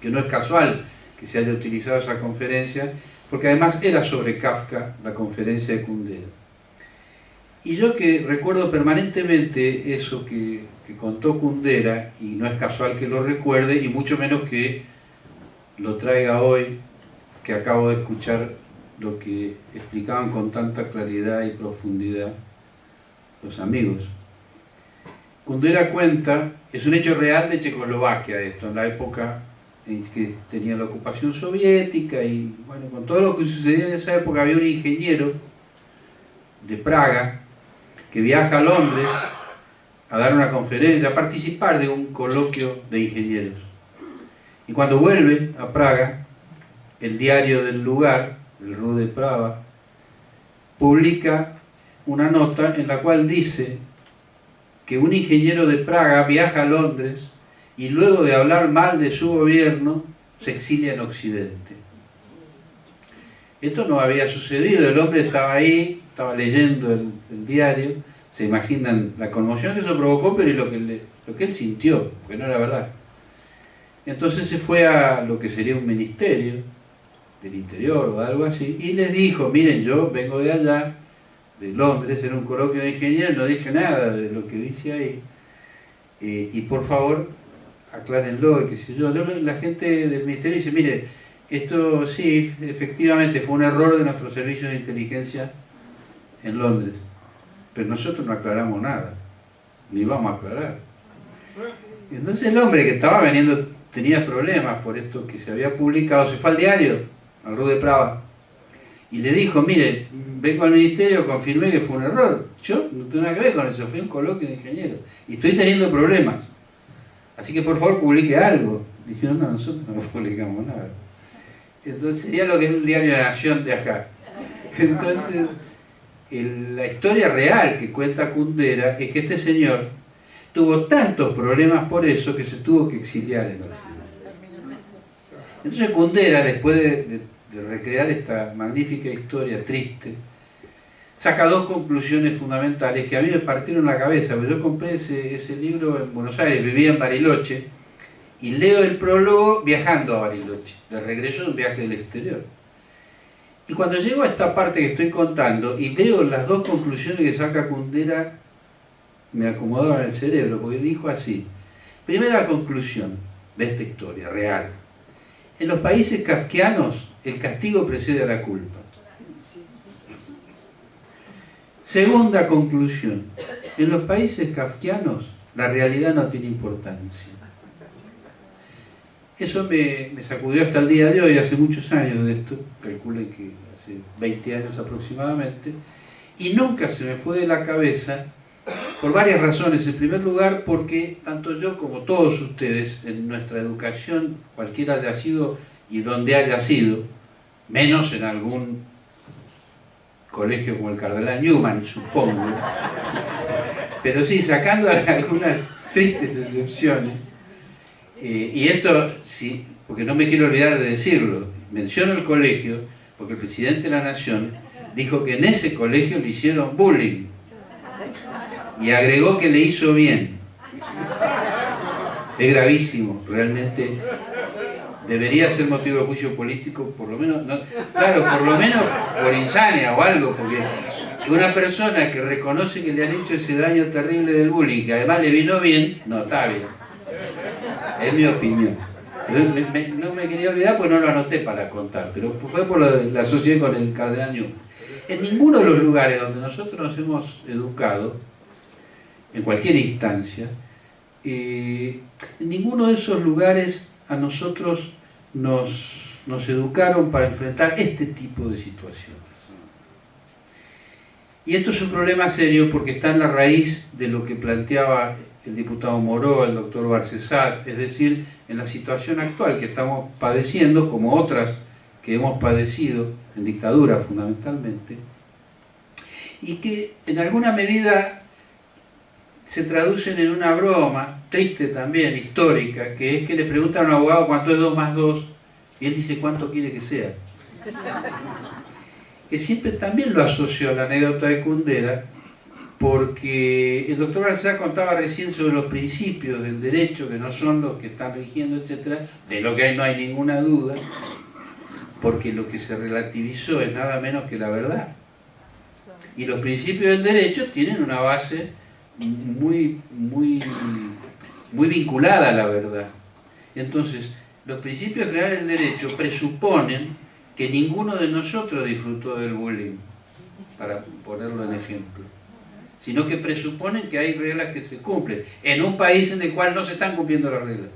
que no es casual que se haya utilizado esa conferencia, porque además era sobre Kafka la conferencia de Kundera. Y yo que recuerdo permanentemente eso que contó Kundera, y no es casual que lo recuerde, y mucho menos que lo traiga hoy, que acabo de escuchar lo que explicaban con tanta claridad y profundidad los amigos. Kundera cuenta, es un hecho real de Checoslovaquia esto, en la época en que tenía la ocupación soviética, y bueno, con todo lo que sucedía en esa época, había un ingeniero de Praga que viaja a Londres a dar una conferencia, a participar de un coloquio de ingenieros. Y cuando vuelve a Praga, el diario del lugar, el Rude Prava, publica una nota en la cual dice que un ingeniero de Praga viaja a Londres y luego de hablar mal de su gobierno se exilia en Occidente. Esto no había sucedido, el hombre estaba ahí, estaba leyendo el diario, se imaginan la conmoción que eso provocó, pero y lo que él sintió, porque no era verdad. Entonces se fue a lo que sería un ministerio del interior o algo así, y les dijo, miren, yo vengo de allá, de Londres, en un coloquio de ingenieros, no dije nada de lo que dice ahí, y por favor, aclárenlo, y qué sé yo. La gente del ministerio dice, mire, esto sí, efectivamente fue un error de nuestros servicios de inteligencia en Londres, pero nosotros no aclaramos nada, ni vamos a aclarar. Entonces el hombre que estaba veniendo tenía problemas por esto que se había publicado, se fue al diario, al Rude Prava, y le dijo, mire, vengo al ministerio, confirmé que fue un error. Yo no tengo nada que ver con eso, fue un coloquio de ingenieros. Y estoy teniendo problemas. Así que por favor publique algo. Dijeron, no, nosotros no publicamos nada. Entonces sería lo que es el diario La Nación de acá. Entonces, la historia real que cuenta Kundera es que este señor tuvo tantos problemas por eso que se tuvo que exiliar en Occidente. Entonces Kundera, después de recrear esta magnífica historia triste, saca dos conclusiones fundamentales que a mí me partieron la cabeza, porque yo compré ese libro en Buenos Aires, vivía en Bariloche, y leo el prólogo viajando a Bariloche, de regreso de un viaje del exterior. Y cuando llego a esta parte que estoy contando y veo las dos conclusiones que saca Kundera, me acomodaron en el cerebro, porque dijo así: primera conclusión de esta historia real, en los países kafkianos el castigo precede a la culpa. Segunda conclusión, en los países kafkianos la realidad no tiene importancia. Eso me sacudió hasta el día de hoy, hace muchos años de esto, calculen que hace 20 años aproximadamente, y nunca se me fue de la cabeza por varias razones. En primer lugar, porque tanto yo como todos ustedes, en nuestra educación, cualquiera haya sido y donde haya sido, menos en algún colegio como el Cardenal Newman, supongo, pero sí, sacando algunas tristes excepciones, y esto, sí, porque no me quiero olvidar de decirlo, menciono el colegio, porque el presidente de la Nación dijo que en ese colegio le hicieron bullying, y agregó que le hizo bien. Es gravísimo, realmente. Debería ser motivo de juicio político, por lo menos, no, claro, por lo menos por insania o algo, porque una persona que reconoce que le han hecho ese daño terrible del bullying, que además le vino bien, no está bien. Es mi opinión. No me quería olvidar porque no lo anoté para contar, pero fue por la asociación con el Cardenal Newman. En ninguno de los lugares donde nosotros nos hemos educado, en cualquier instancia, en ninguno de esos lugares a nosotros nos educaron para enfrentar este tipo de situaciones. Y esto es un problema serio porque está en la raíz de lo que planteaba el diputado Moró, el doctor Barcesat, es decir, en la situación actual que estamos padeciendo, como otras que hemos padecido en dictadura fundamentalmente, y que en alguna medida se traducen en una broma, triste también, histórica, que es que le preguntan a un abogado cuánto es 2 más 2, y él dice cuánto quiere que sea. Que siempre también lo asoció a la anécdota de Kundera, porque el doctor Barcesat contaba recién sobre los principios del derecho, que no son los que están rigiendo, etcétera, de lo que no hay ninguna duda, porque lo que se relativizó es nada menos que la verdad. Y los principios del derecho tienen una base muy vinculada a la verdad. Entonces, los principios generales del derecho presuponen que ninguno de nosotros disfrutó del bullying, para ponerlo en ejemplo, sino que presuponen que hay reglas que se cumplen, en un país en el cual no se están cumpliendo las reglas.